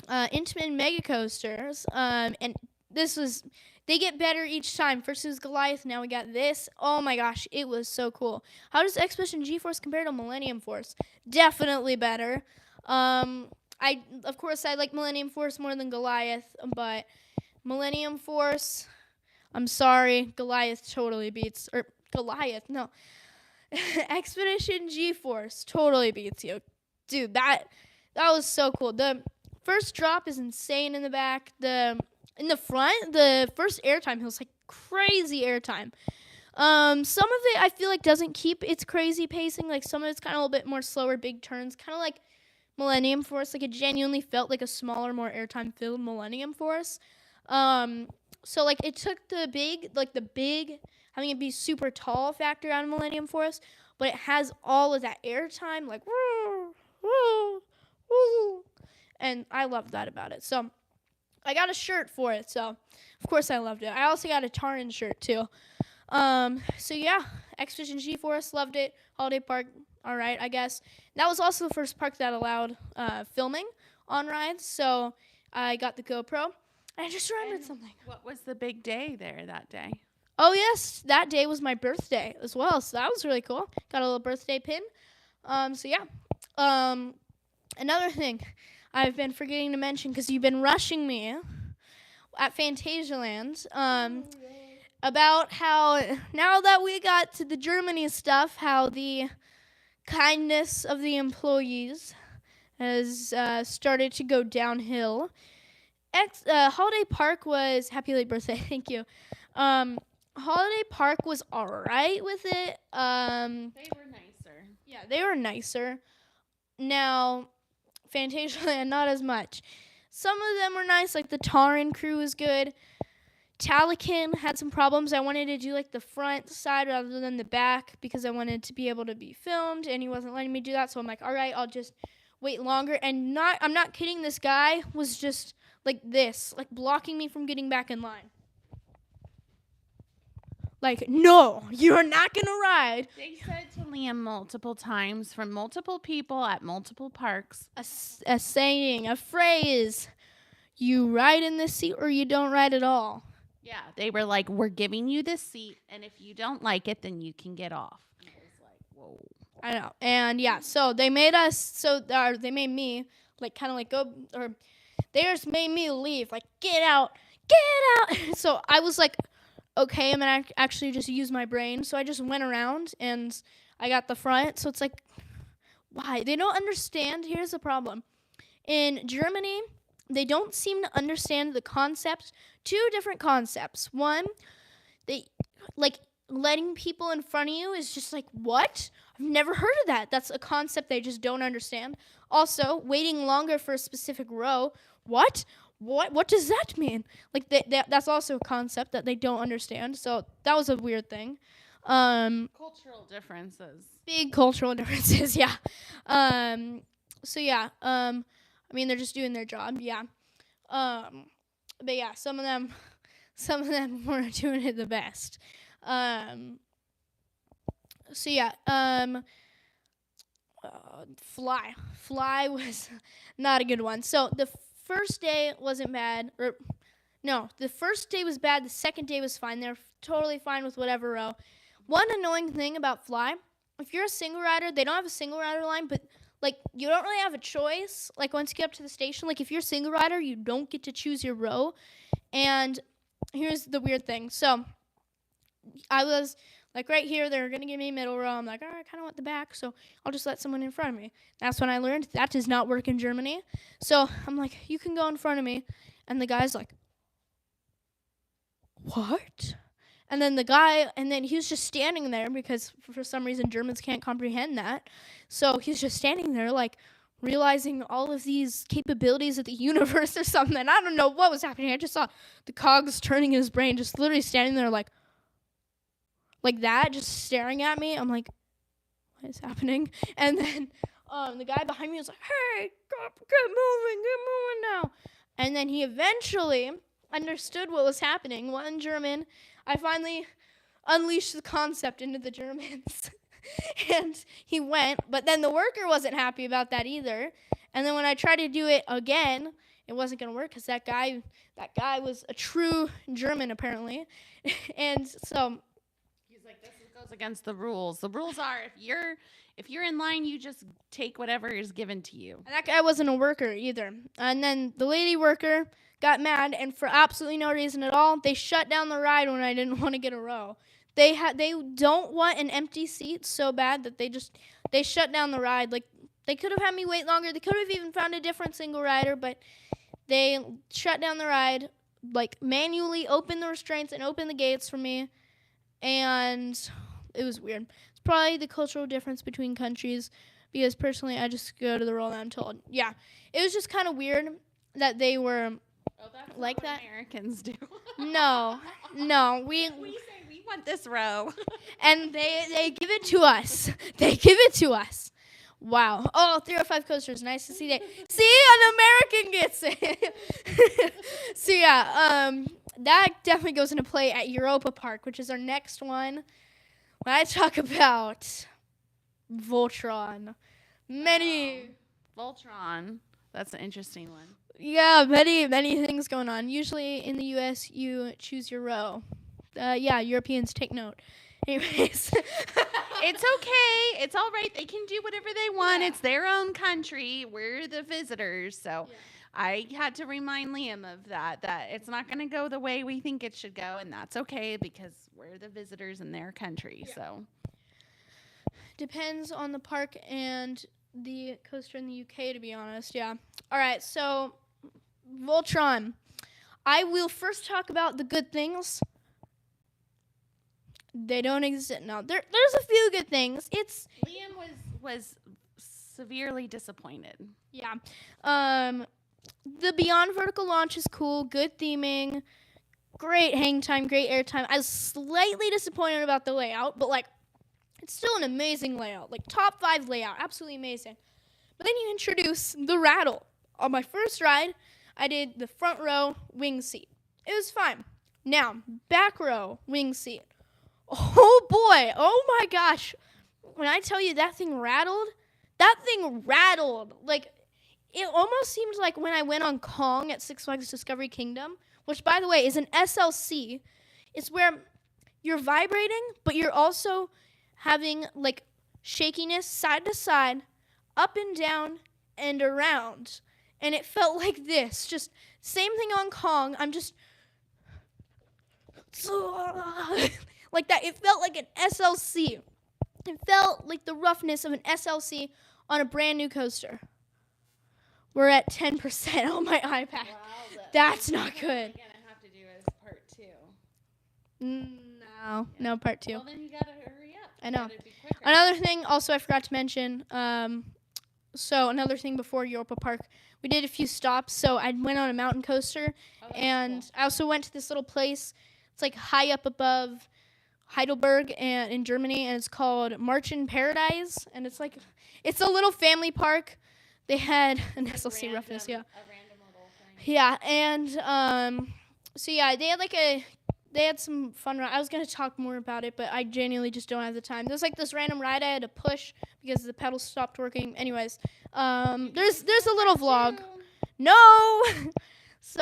Intamin Mega Coasters, and this was, they get better each time. First it was Goliath, now we got this. Oh my gosh, it was so cool. How does Expedition G-Force compare to Millennium Force? Definitely better. Of course, I like Millennium Force more than Goliath, but Millennium Force, I'm sorry, Goliath totally beats, or Goliath, no. Expedition G-Force totally beats you. Dude, that was so cool. The first drop is insane in the back. In the front, the first airtime hill is like crazy airtime. Some of it I feel like doesn't keep its crazy pacing. Like some of it's kind of a little bit more slower, big turns, kind of like Millennium Force. Like it genuinely felt like a smaller, more airtime filled Millennium Force. So like it took the big having it be super tall factor out of Millennium Force, but it has all of that airtime, like woo, woo, woo, and I love that about it. So I got a shirt for it, so of course I loved it. I also got a Taran shirt too. So yeah, Expedition G-Force, loved it. Holiday Park, all right, I guess. That was also the first park that allowed filming on rides, so I got the GoPro. And I just remembered something. What was the big day there that day? Oh, yes, that day was my birthday as well, so that was really cool. Got a little birthday pin. So, yeah. Another thing I've been forgetting to mention, because you've been rushing me at Phantasialand, about how now that we got to the Germany stuff, how the kindness of the employees has started to go downhill. Holiday Park was, happy late birthday, thank you. Holiday Park was alright with it. They were nicer. Yeah, they were nicer. Now, Phantasialand, not as much. Some of them were nice, like the Taran crew was good. Talakin had some problems. I wanted to do like the front side rather than the back because I wanted to be able to be filmed, and he wasn't letting me do that. So I'm like, all right, I'll just wait longer. And I'm not kidding. This guy was just like this, like blocking me from getting back in line. Like, no, you're not going to ride. They said to Liam multiple times from multiple people at multiple parks. A saying, a phrase, you ride in this seat or you don't ride at all. Yeah, they were like, we're giving you this seat, and if you don't like it, then you can get off. And I was like, whoa. I know. And yeah, so they made they made me like kind of like go, or they just made me leave, like, get out. So I was like, okay, I'm going to actually just use my brain. So I just went around and I got the front. So it's like, why? They don't understand. Here's the problem. In Germany, they don't seem to understand the concepts. Two different concepts. One, they like letting people in front of you is just like, what? I've never heard of that. That's a concept they just don't understand. Also, waiting longer for a specific row. What? What does that mean? Like that's also a concept that they don't understand. So that was a weird thing. Cultural differences. Big cultural differences, yeah. So yeah. I mean, they're just doing their job, yeah. But yeah, some of them weren't doing it the best. So yeah. Fly was not a good one. So the first day wasn't bad, the first day was bad. The second day was fine. They're totally fine with whatever row. One annoying thing about Fly, if you're a single rider, they don't have a single rider line, but like you don't really have a choice. Like once you get up to the station, like if you're a single rider, you don't get to choose your row. And here's the weird thing. So I was like right here, they're going to give me middle row. I'm like, all right, I kind of want the back, so I'll just let someone in front of me. That's when I learned that does not work in Germany. So I'm like, you can go in front of me. And the guy's like, what? And then he was just standing there because for some reason Germans can't comprehend that. So he's just standing there like realizing all of these capabilities of the universe or something. I don't know what was happening. I just saw the cogs turning in his brain, just literally standing there like that, just staring at me. I'm like, what is happening? And then the guy behind me was like, hey, get moving now. And then he eventually understood what was happening. Well, in German, I finally unleashed the concept into the Germans. And he went, but then the worker wasn't happy about that either. And then when I tried to do it again, it wasn't going to work because that guy was a true German apparently. And so He's like, this goes against the rules. The rules are if you're in line, you just take whatever is given to you. and that guy wasn't a worker either. And then the lady worker got mad, and for absolutely no reason at all, they shut down the ride when I didn't want to get a row. They don't want an empty seat so bad that they shut down the ride. Like, they could have had me wait longer. They could have even found a different single rider, but they shut down the ride, like manually opened the restraints and opened the gates for me, and it was weird. It's probably the cultural difference between countries, because personally I just go to the roll that I'm told. Yeah, it was just kind of weird that they were That's like not what that. Americans do. No, We say we want this row. and they give it to us. They give it to us. Wow. Oh, 305 coasters. Nice to see that. See, an American gets it. So yeah, that definitely goes into play at Europa Park, which is our next one. When I talk about Voltron, Voltron. That's an interesting one. many things going on. Usually in the U.S., you choose your row. Europeans take note. Anyways. It's okay. It's all right. They can do whatever they want. Yeah. It's their own country. We're the visitors. So I had to remind Liam of that it's not going to go the way we think it should go. And that's okay because we're the visitors in their country. Yeah. So Depends on the park and the coaster in the UK, to be honest. Yeah. All right. So Voltron. I will first talk about the good things. They don't exist. No, there's a few good things. Liam was severely disappointed. Yeah. The Beyond Vertical launch is cool. Good theming. Great hang time. Great air time. I was slightly disappointed about the layout, but it's still an amazing layout. Like top 5 layout. Absolutely amazing. But then you introduce the rattle. On my first ride, I did the front row wing seat. It was fine. Now, back row wing seat. Oh boy, oh my gosh. When I tell you that thing rattled. Like, it almost seemed like when I went on Kong at Six Flags Discovery Kingdom, which, by the way, is an SLC. It's where you're vibrating, but you're also having, like, shakiness side to side, up and down, and around. And it felt like this. Just same thing on Kong. I'm just... like that. It felt like an SLC. It felt like the roughness of an SLC on a brand new coaster. We're at 10% on my iPad. Wow, That's not good. We're gonna have to do as part 2. No, part 2. Well, then you gotta hurry up. I know. You gotta be quicker. Another thing, also I forgot to mention. So another thing before Europa Park, we did a few stops. So I went on a mountain coaster, and cool. I also went to this little place. It's like high up above Heidelberg and in Germany, and it's called March in Paradise, and it's a little family park. They had an SLC roughness, yeah. A random little thing. Yeah, and so yeah, they had some fun rides. I was gonna talk more about it, but I genuinely just don't have the time. There's like this random ride I had to push because the pedals stopped working. Anyways, there's a little vlog. No. So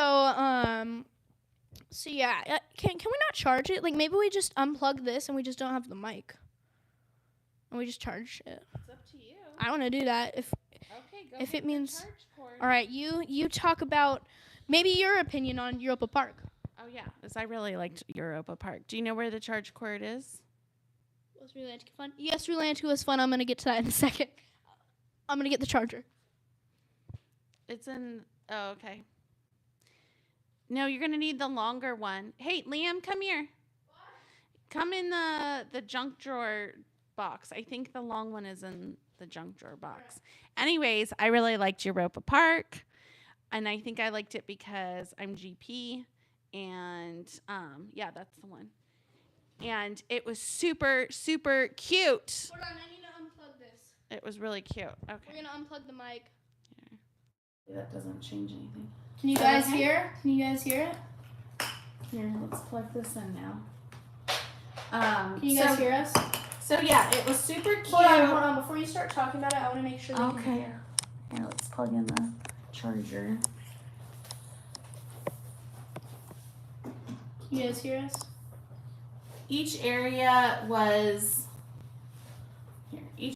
yeah, can we not charge it? Like maybe we just unplug this and we just don't have the mic, and we just charge it. It's up to you. I want to do that if Okay, it means. charge cord. All right, you talk about maybe your opinion on Europa Park. Oh yeah, because I really liked Europa Park. Do you know where the charge cord is? Was Rulantica fun? Yes, Rulantica was fun. I'm gonna get to that in a second. I'm gonna get the charger. It's in. Oh, okay. No, you're gonna need the longer one. Hey, Liam, come here. What? Come in the junk drawer box. I think the long one is in the junk drawer box. Anyways, I really liked Europa Park, and I think I liked it because I'm GP, and yeah, that's the one. And it was super, super cute. Hold on, I need to unplug this. It was really cute. We're Okay. gonna unplug the mic. That doesn't change anything. Can you guys hear? Can you guys hear it? Here, let's plug this in now. Can you guys hear us? So yeah, it was super cute. Hold on. Before you start talking about it, I want to make sure they can Okay. hear. Here, let's plug in the charger. You guys hear us? Each area was a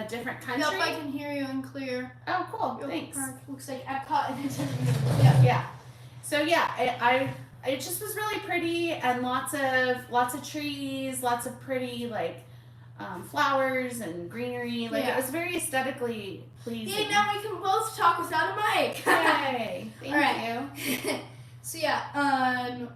different country. Yep, I can hear you and clear. Oh, cool. Thanks. Looks like Epcot and Yeah. So yeah, it just was really pretty and lots of trees, lots of pretty like flowers and greenery. Like it was very aesthetically pleasing. Yay, now we can both talk without a mic. Yay! Thank you. So yeah,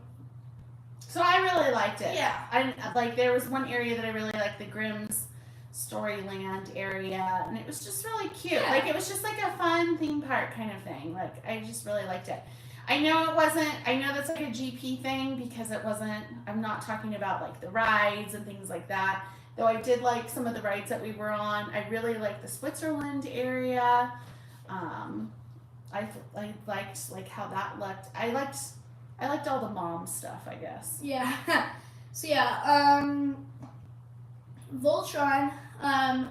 So I really liked it. Yeah. I like there was one area that I really liked, the Grimm's Storyland area, and it was just really cute. Yeah. Like it was just like a fun theme park kind of thing. Like I just really liked it. I know that's like a GP thing because it wasn't, I'm not talking about like the rides and things like that. Though I did like some of the rides that we were on. I really liked the Switzerland area. I liked like how that looked. I liked all the mom stuff, I guess. Yeah. So yeah, Voltron,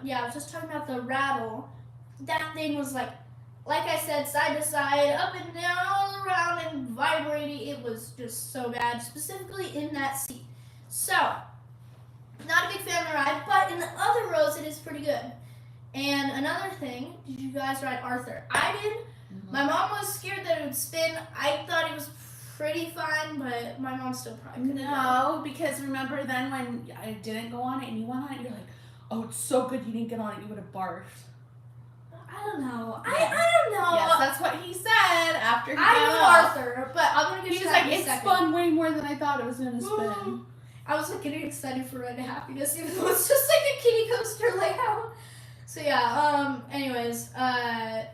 yeah, I was just talking about the rattle. That thing was like I said, side to side, up and down, all around, and vibrating. It was just so bad, specifically in that seat. So, not a big fan of the ride, but in the other rows, it is pretty good. And another thing, did you guys ride Arthur? I did. Mm-hmm. My mom was scared that it would spin. I thought it was pretty fine, but my mom still probably couldn't. No, because remember then when I didn't go on it and you went on it, you're like, oh, it's so good you didn't get on it, you would have barfed. I don't know. Yeah. I don't know. Yes, that's what he said after he I got know off. Arthur, but I'm gonna get He you was that like, in a it second. spun way more than I thought it was gonna spin. I was like getting excited for Red Happiness, even though it's just like a kiddie coaster layout. So yeah. Anyways, I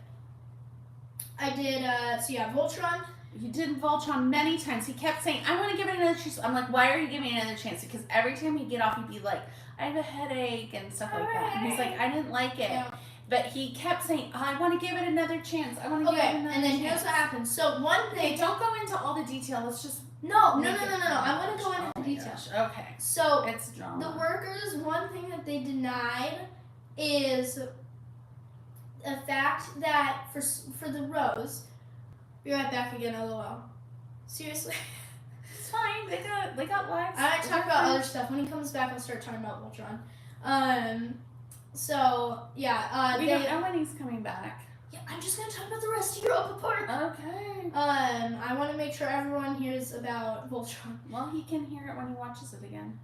did. So yeah, Voltron. You did Voltron many times. He kept saying, I want to give it another chance. I'm like, why are you giving it another chance? Because every time he'd get off, he'd be like, I have a headache and stuff like that. And he's like, I didn't like it. Yeah. But he kept saying, oh, I want to give it another chance. I want to give it another chance. And then here's what happened. So one thing. Okay, don't go into all the detail. Let's just. No. I'm gonna go into the details. Okay. So It's drama. the workers, one thing that they denied is the fact that for the rows, be right back again, LOL. Seriously. It's fine. They got lives. I might talk about other stuff. When he comes back, I'll start talking about Voltron. So yeah, we don't know when he's coming back. Yeah, I'm just gonna talk about the rest of Europa Park. Okay. I want to make sure everyone hears about Voltron. Well, he can hear it when he watches it again.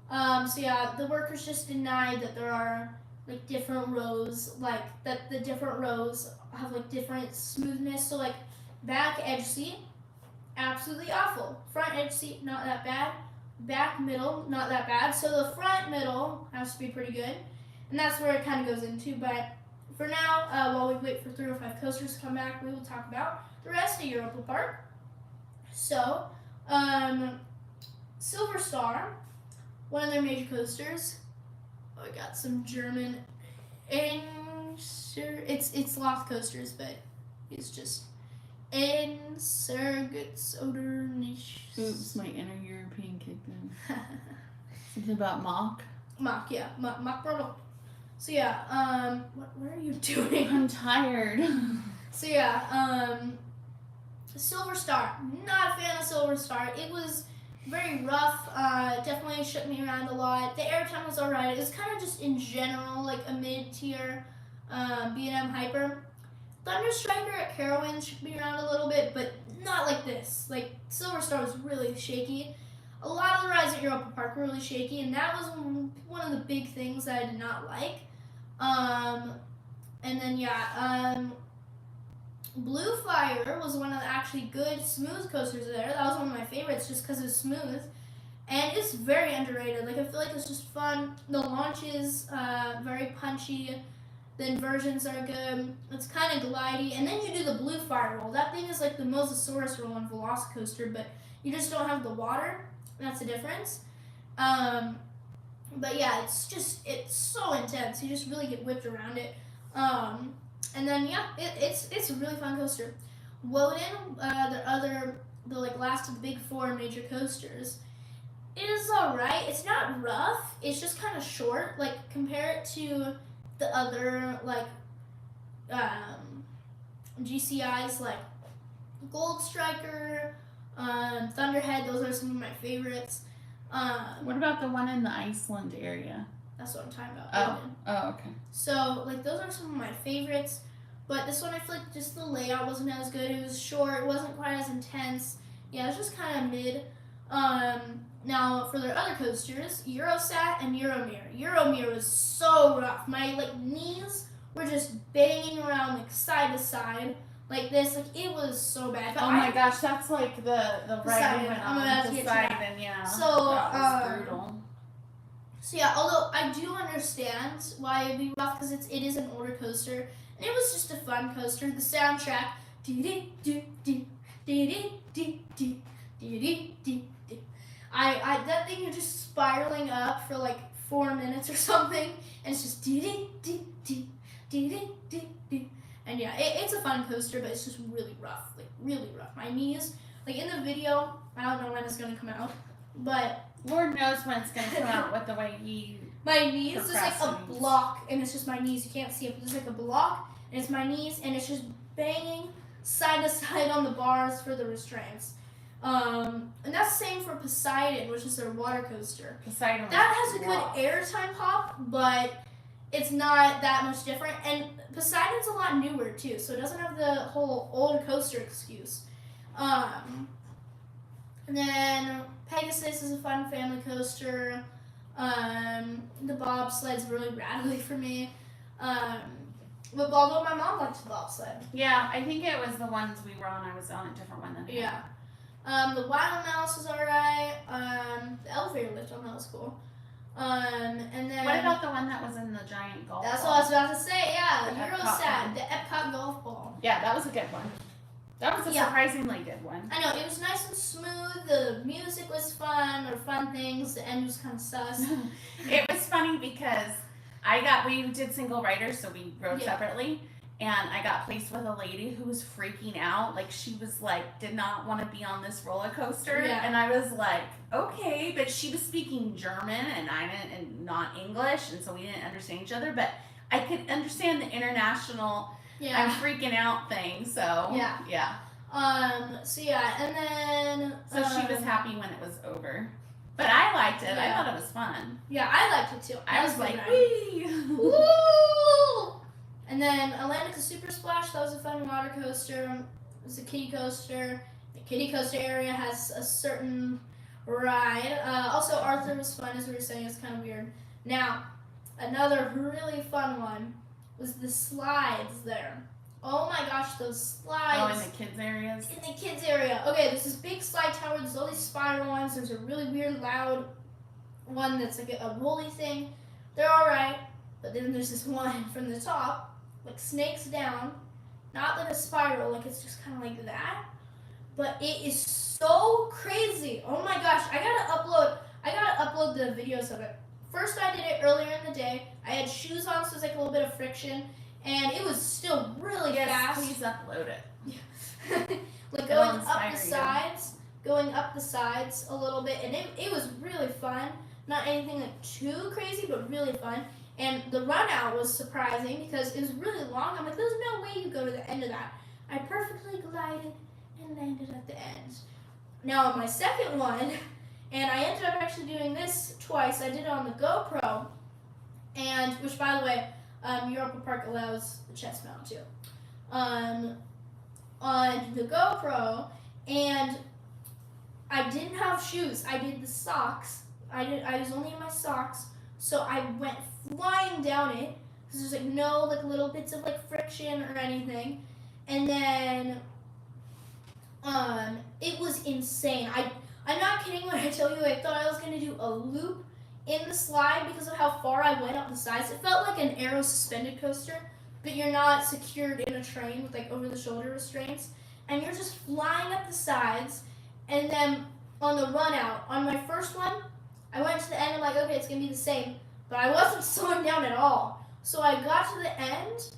So yeah, the workers just denied that there are like different rows, like that the different rows have like different smoothness. So like back edge seat, absolutely awful. Front edge seat, not that bad. Back middle, not that bad. So the front middle has to be pretty good. And that's where it kind of goes into. But for now, while we wait for 305 coasters to come back, we will talk about the rest of Europa Park. So, Silver Star, one of their major coasters. Oh, we got some German. It's Loft coasters, but it's just Ensergutsodernisch. Oops, my inner European kicked in. Something about mock. Mock, yeah. Mock Brother. So yeah, what are you doing? I'm tired. So yeah, Silver Star. Not a fan of Silver Star. It was very rough. Definitely shook me around a lot. The airtime was alright. It was kind of just in general like a mid-tier B&M Hyper. Thunder Striker at Carowinds shook me around a little bit, but not like this. Like Silver Star was really shaky. A lot of the rides at Europa Park were really shaky, and that was one of the big things that I did not like. And then Blue Fire was one of the actually good smooth coasters there. That was one of my favorites just because it was smooth. And it's very underrated. Like I feel like it's just fun. The launch is very punchy. The inversions are good. It's kind of glidey. And then you do the Blue Fire roll. That thing is like the Mosasaurus roll on Velocicoaster, but you just don't have the water. That's the difference. But yeah, it's so intense. You just really get whipped around it. And then yeah, it's a really fun coaster. Woden, the last of the big four major coasters. It is alright. It's not rough. It's just kind of short. Like, compare it to the other, like, GCIs, like Gold Striker, Thunderhead. Those are some of my favorites. What about the one in the Iceland area? That's what I'm talking about. Oh, okay. So, like, those are some of my favorites. But this one, I feel like just the layout wasn't as good. It was short. It wasn't quite as intense. Yeah, it was just kind of mid. Now, for their other coasters, Eurosat and Euromir. Euromir was so rough. My, like, knees were just banging around, like, side to side. Like this. Like, it was so bad. But my gosh, that's like the ride we went I'm on. about to get to that. Poseidon, yeah. So, that was brutal. So yeah, although I do understand why it'd be rough because it is an older coaster, and it was just a fun coaster. The soundtrack, that thing is just spiraling up for like 4 minutes or something, and it's just and yeah, it's a fun coaster, but it's just really rough, like really rough. My knees, like in the video, I don't know when it's gonna come out, but Lord knows when it's going to come out with the way he my knees is like a block, and it's just my knees. You can't see it, but it's like a block, and it's my knees, and it's just banging side to side on the bars for the restraints. And that's the same for Poseidon, which is their water coaster. Poseidon that has a good airtime pop, but it's not that much different. And Poseidon's a lot newer too, so it doesn't have the whole old coaster excuse. And then Pegasus is a fun family coaster. The bobsled's really rattly for me. But although my mom liked the bobsled. Yeah, I think it was the ones we were on. I was on a different one than yeah. The Wild Mouse was alright. The elevator lift on that was cool. And then what about the one that was in the giant golf That's ball? what I was about to say, yeah. The Eurosat, the Epcot golf ball. Yeah, that was a good one. That was a surprisingly good one. I know, it was nice and smooth. The music was fun, or fun things. The end was kind of sus. It was funny because we did single riders, so we rode separately. And I got placed with a lady who was freaking out. Like, she was like, did not want to be on this roller coaster. Yeah. And I was like, okay. But she was speaking German and I didn't, and not English. And so we didn't understand each other. But I could understand the international, I'm freaking out thing. So, yeah. So yeah, and then... So she was happy when it was over. But I liked it. I thought it was fun. Yeah, I liked it too. I was like, wee! Woo! And then Atlantica Super Splash, that was a fun water coaster. It was a kiddie coaster. The kiddie coaster area has a certain ride. Also, Arthur was fun, as we were saying. It's kind of weird. Now, another really fun one was the slides there. Oh my gosh, those slides. Oh, in the kids' areas? In the kids' area. Okay, there's this big slide tower. There's all these spiral ones. There's a really weird, loud one that's like a rolly thing. They're alright. But then there's this one from the top, like snakes down. Not like a spiral, like it's just kind of like that. But it is so crazy. Oh my gosh, I gotta upload the videos of it. First I did it earlier in the day. I had shoes on, so there's like a little bit of friction. And it was still really fast. Please upload it. Yeah. Like going up the sides a little bit, and it was really fun. Not anything like too crazy, but really fun. And the run out was surprising because it was really long. I'm like, there's no way you go to the end of that. I perfectly glided and landed at the end. Now on my second one, and I ended up actually doing this twice. I did it on the GoPro, and which by the way, Europa Park allows the chest mount too. On the GoPro, and I didn't have shoes. I did the socks. I was only in my socks, so I went flying down it because there's like no like little bits of like friction or anything, and then it was insane. I'm not kidding when I tell you I thought I was gonna do a loop in the slide because of how far I went up the sides. It felt like an aero suspended coaster, but you're not secured in a train with like over the shoulder restraints, and you're just flying up the sides. And then on the run out, on my first one, I went to the end. I'm like, okay, it's gonna be the same, but I wasn't slowing down at all. So I got to the end,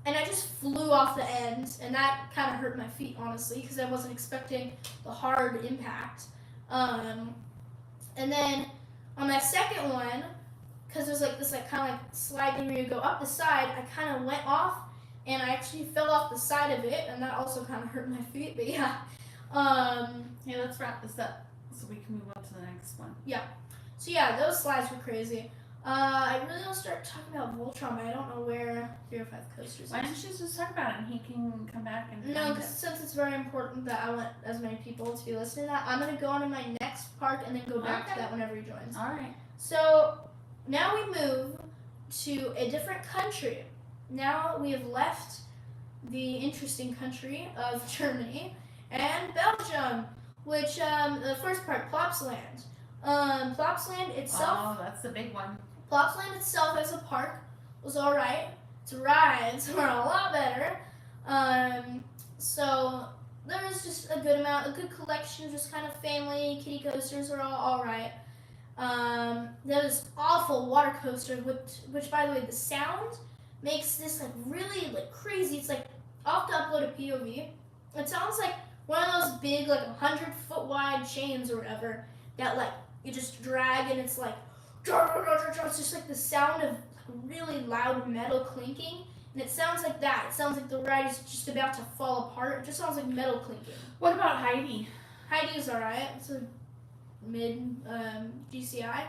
and I just flew off the end, and that kind of hurt my feet honestly because I wasn't expecting the hard impact. And then on my second one, because there's like this like kind of like slide thing where you go up the side, I kind of went off and I actually fell off the side of it, and that also kind of hurt my feet. But yeah, Hey, let's wrap this up so we can move on to the next one. Yeah. So yeah, those slides were crazy. I really want to start talking about Voltron, but I don't know where 305 Coasters is. Why don't you just talk about it and he can come back and No, because since it's very important that I want as many people to be listening to that, I'm going to go on to my next park and then go back to that whenever he joins. All right. So now we move to a different country. Now we have left the interesting country of Germany and Belgium, which the first part, Plopsaland. Plopsaland itself. Oh, that's the big one. Plopsaland itself as a park was all right. Its rides were a lot better. So there was just a good collection, just kind of family kiddie coasters were all right. There was awful water coaster, which by the way, the sound makes this like really like crazy. It's like I'll have to upload a POV. It sounds like one of those big like 100-foot wide chains or whatever that like you just drag and it's like it's just like the sound of really loud metal clinking, and it sounds like that. It sounds like the ride is just about to fall apart. It just sounds like metal clinking. What about Heidi? Heidi's alright. It's a mid GCI,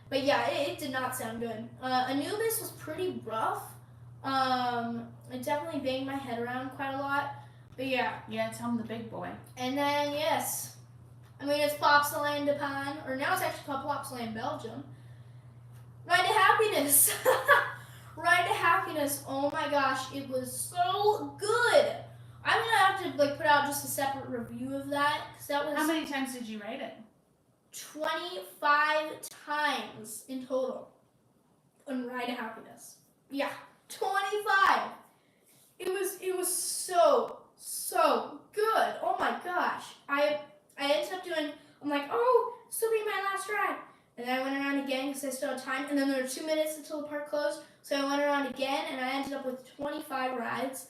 but yeah, it did not sound good. Anubis was pretty rough. It definitely banged my head around quite a lot, but yeah. Yeah, tell him the big boy. And then yes, I mean it's Plopsaland de Pan, or now it's actually called Plopsaland Belgium. Ride to Happiness. Ride to Happiness. Oh my gosh, it was so good. I'm gonna have to like put out just a separate review of that, because that was. How many times did you ride it? 25 times in total on Ride to Happiness. Yeah, 25. It was so good. Oh my gosh. I ended up doing. I'm like, oh, this will be my last ride. And then I went around again because I still had time. And then there were 2 minutes until the park closed. So I went around again and I ended up with 25 rides.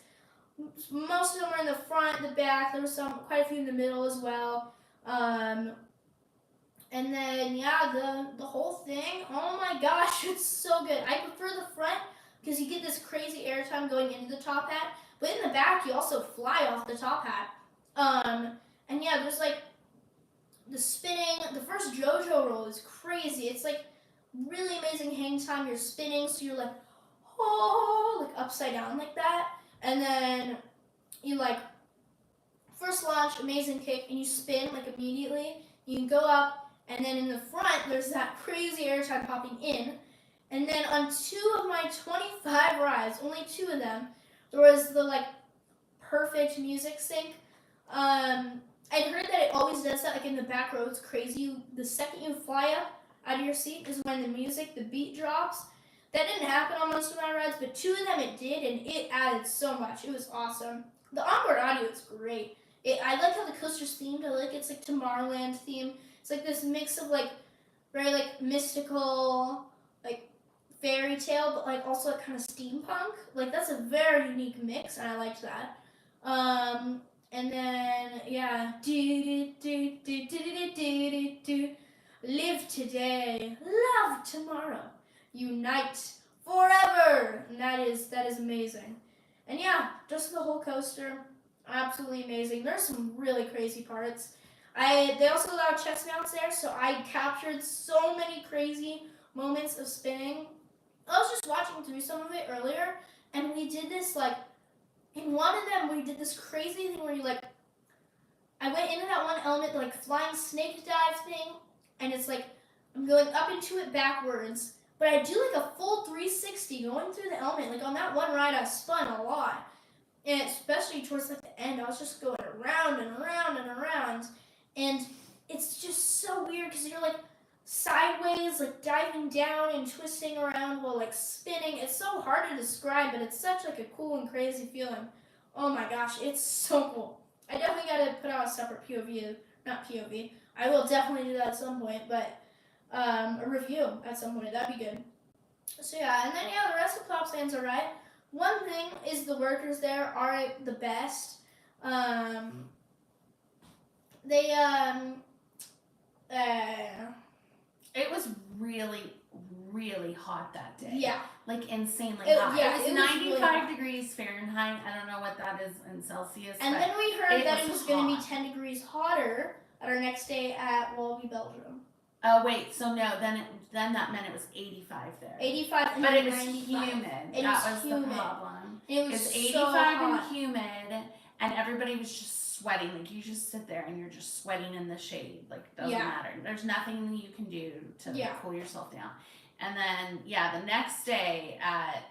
Most of them were in the front, the back. There was quite a few in the middle as well. And then, yeah, the whole thing, oh my gosh, it's so good. I prefer the front because you get this crazy airtime going into the top hat. But in the back, you also fly off the top hat. And yeah, there's like the spinning. The first JoJo roll is crazy. It's like really amazing hang time. You're spinning, so you're like, oh, like upside down like that. And then you like first launch, amazing kick, and you spin like immediately. You can go up, and then in the front, there's that crazy airtime popping in. And then on 2 of my 25 rides, only 2 of them, there was the like perfect music sync. I'd heard that it always does that, like in the back row. It's crazy. The second you fly up out of your seat is when the music, the beat drops. That didn't happen on most of my rides, but 2 of them it did, and it added so much. It was awesome. The onboard audio is great. I like how the coaster's themed. I like it's like Tomorrowland theme. It's like this mix of like very like mystical, like fairy tale, but like also like kind of steampunk. Like that's a very unique mix, and I liked that. And then yeah, live today, love tomorrow, unite forever. And that is amazing. And yeah, just the whole coaster, absolutely amazing. There's some really crazy parts. They also allow chest mounts there, so I captured so many crazy moments of spinning. I was just watching through some of it earlier, and we did this like, in one of them we did this crazy thing where you like, I went into that one element, like flying snake dive thing, and it's like, I'm going up into it backwards, but I do like a full 360 going through the element. Like on that one ride I spun a lot, and especially towards like the end, I was just going around and around and around, and it's just so weird because you're like sideways, like diving down and twisting around while like spinning. It's so hard to describe, but it's such like a cool and crazy feeling. Oh my gosh, it's so cool. I definitely got to put out a separate not POV. I will definitely do that at some point, but a review at some point. That'd be good. So yeah, and then yeah, the rest of Plopsaland's alright. One thing is the workers there aren't the best. It was really, really hot that day. Yeah. Like insanely It- hot. yeah, it was it was 95 really hot. degrees Fahrenheit. I don't know what that is in Celsius. And but then we heard it that was it was going to be hot. 10 degrees hotter at our next day at Wallaby, Belgium. Oh wait, so no, then that meant it was 85 there. 85 and But it was 95. humid. It That was was humid. the problem. It was It's 85 so hot. and humid, and everybody was just sweating. Like you just sit there and you're just sweating in the shade. Like it doesn't Yeah. matter. There's nothing you can do to Yeah. cool yourself down. And then the next day at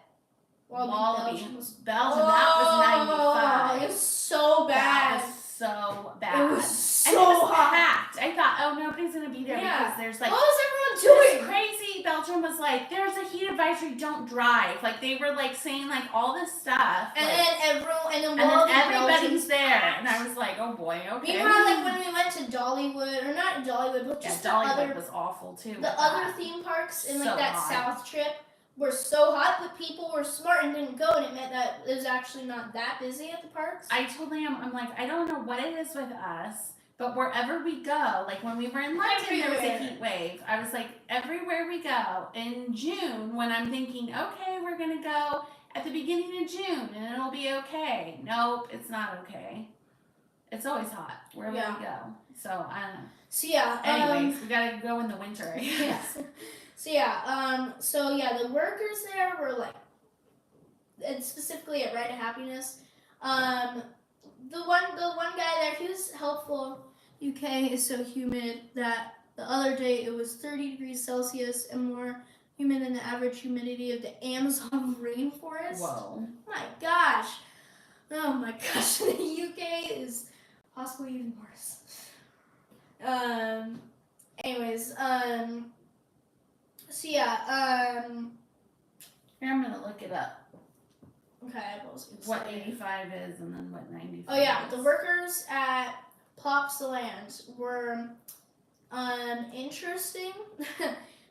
Wallaby, Belgium, Belgium. that was 95. It was so bad. That was so bad. It was and so it was hot. packed. I thought, oh, nobody's gonna be there Yeah. because there's like What was this everyone doing? crazy. Belgium was like, there's a heat advisory, don't drive. Like they were like saying like all this stuff. And like, then everyone, and then and Wallaby, then everybody's Belgium's there, packed. and I was like, oh boy, okay. Meanwhile, like when we went to Dollywood, or not Dollywood, but yeah, just Dollywood the other, was awful too. the other theme parks in like So that hot. South trip were so hot, but people were smart and didn't go, and it meant that it was actually not that busy at the parks. I told Liam, I'm like, I don't know what it is with us, but wherever we go, like when we were in London, there was a Everywhere. heat wave. I was like, everywhere we go in June, when I'm thinking, okay, we're gonna go at the beginning of June and it'll be okay. Nope, it's not okay. It's always hot wherever Yeah. we go. So I don't know. So yeah. Anyways, we gotta go in the winter. I guess. Yes. So yeah, the workers there were like, and specifically at Right to Happiness, the one guy there, he was helpful. UK is so humid that the other day it was 30 degrees Celsius and more humid than the average humidity of the Amazon rainforest. Whoa. My gosh. Oh my gosh. The UK is possibly even worse. Anyways, so yeah, Here, I'm gonna look it up. okay, what was I gonna What say? 85 is and then what 95 Oh yeah, is. the workers at Plopsaland were interesting.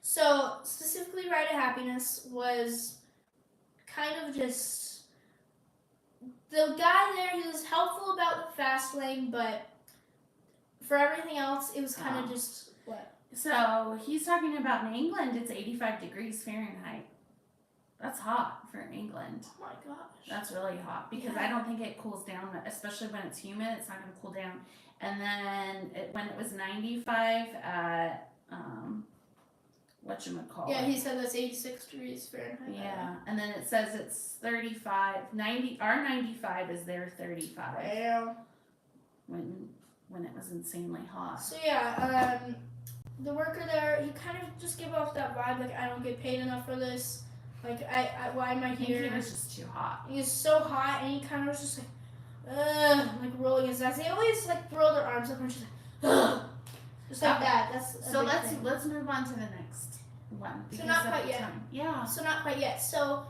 So specifically, Right to Happiness was kind of just the guy there. He was helpful about the fast lane, but for everything else, it was kind of just what. So he's talking about in England, it's 85 degrees Fahrenheit. That's hot for England. Oh my gosh. That's really hot because Yeah. I don't think it cools down, especially when it's humid. It's not going to cool down. And then when it was 95 at whatchamacallit. Yeah, he said that's 86 degrees Fahrenheit. Yeah, and then it says it's 35. 90. Our 95 is their 35 Wow. when it was insanely hot. So yeah, the worker there, he kind of just gave off that vibe like I don't get paid enough for this. Like I why am I I think here? it was just too hot. He was so hot, and he kind of was just like rolling his eyes. They always like throw their arms up and just just like Okay. that. That's a So big let's thing. move on to the next one. So because not of quite the yet. time. Yeah. So not quite yet. So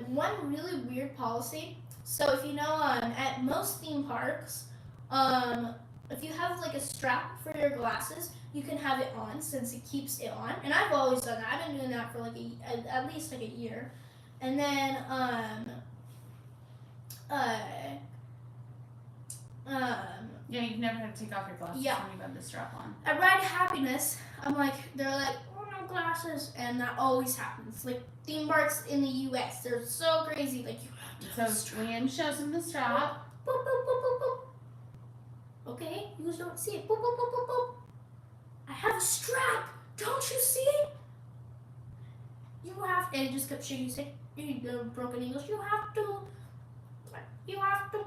one really weird policy. So if you know, at most theme parks, if you have like a strap for your glasses, you can have it on since it keeps it on. And I've always done that. I've been doing that for like at least like a year. And then Yeah, you've never had to take off your glasses Yeah. when you've had the strap on. at Ride to Happiness, I'm like, they're like, oh no glasses, and that always happens. Like theme parks in the U.S., they're so crazy. Like you have to have a So strap. Liam shows him the strap. Boop, boop, boop, boop, boop. Okay, you guys don't see it. Boop, boop, boop, boop, boop. I have a strap. Don't you see it? You have, and it just kept shaking. He's like, broken English. You have to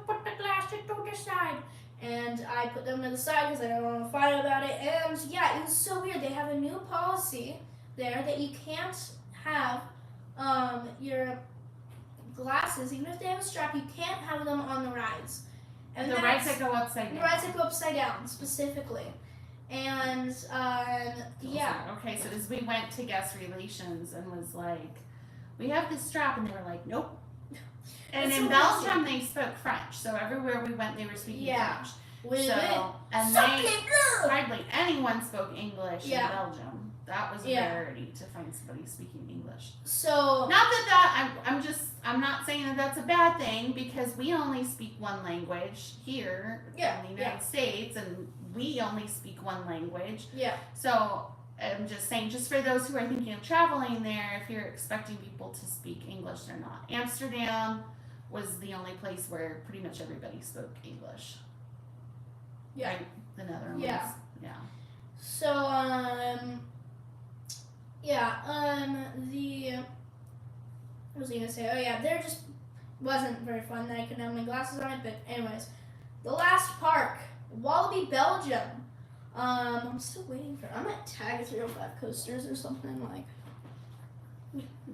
put the glasses to the side. And I put them to the side because I don't want to fight about it. And yeah, it was so weird. They have a new policy there that you can't have your glasses, even if they have a strap, you can't have them on the rides. And The rides that's- that go upside down. the rides that go upside down, specifically. And, yeah. Okay, so as we went to guest relations and was like, we have this strap, and they were like, nope. And It's in so Belgium, they spoke French, so everywhere we went, they were speaking Yeah. French. Wait, So, and Suck they it, girl! hardly anyone spoke English Yeah. in Belgium. That was a Yeah. rarity to find somebody speaking English. So, Not that I'm not saying that that's a bad thing because we only speak one language here Yeah, in the United States, and we only speak one language. yeah. So I'm just saying, just for those who are thinking of traveling there, if you're expecting people to speak English, they're not. Amsterdam was the only place where pretty much everybody spoke English. Yeah. Right? The Netherlands. Yeah. Yeah. So, what was I gonna say? Oh yeah, there just wasn't very fun that I couldn't have my glasses on it, but anyways. The last park, Wallaby, Belgium. I'm still waiting for, I might tag 305 coasters or something like.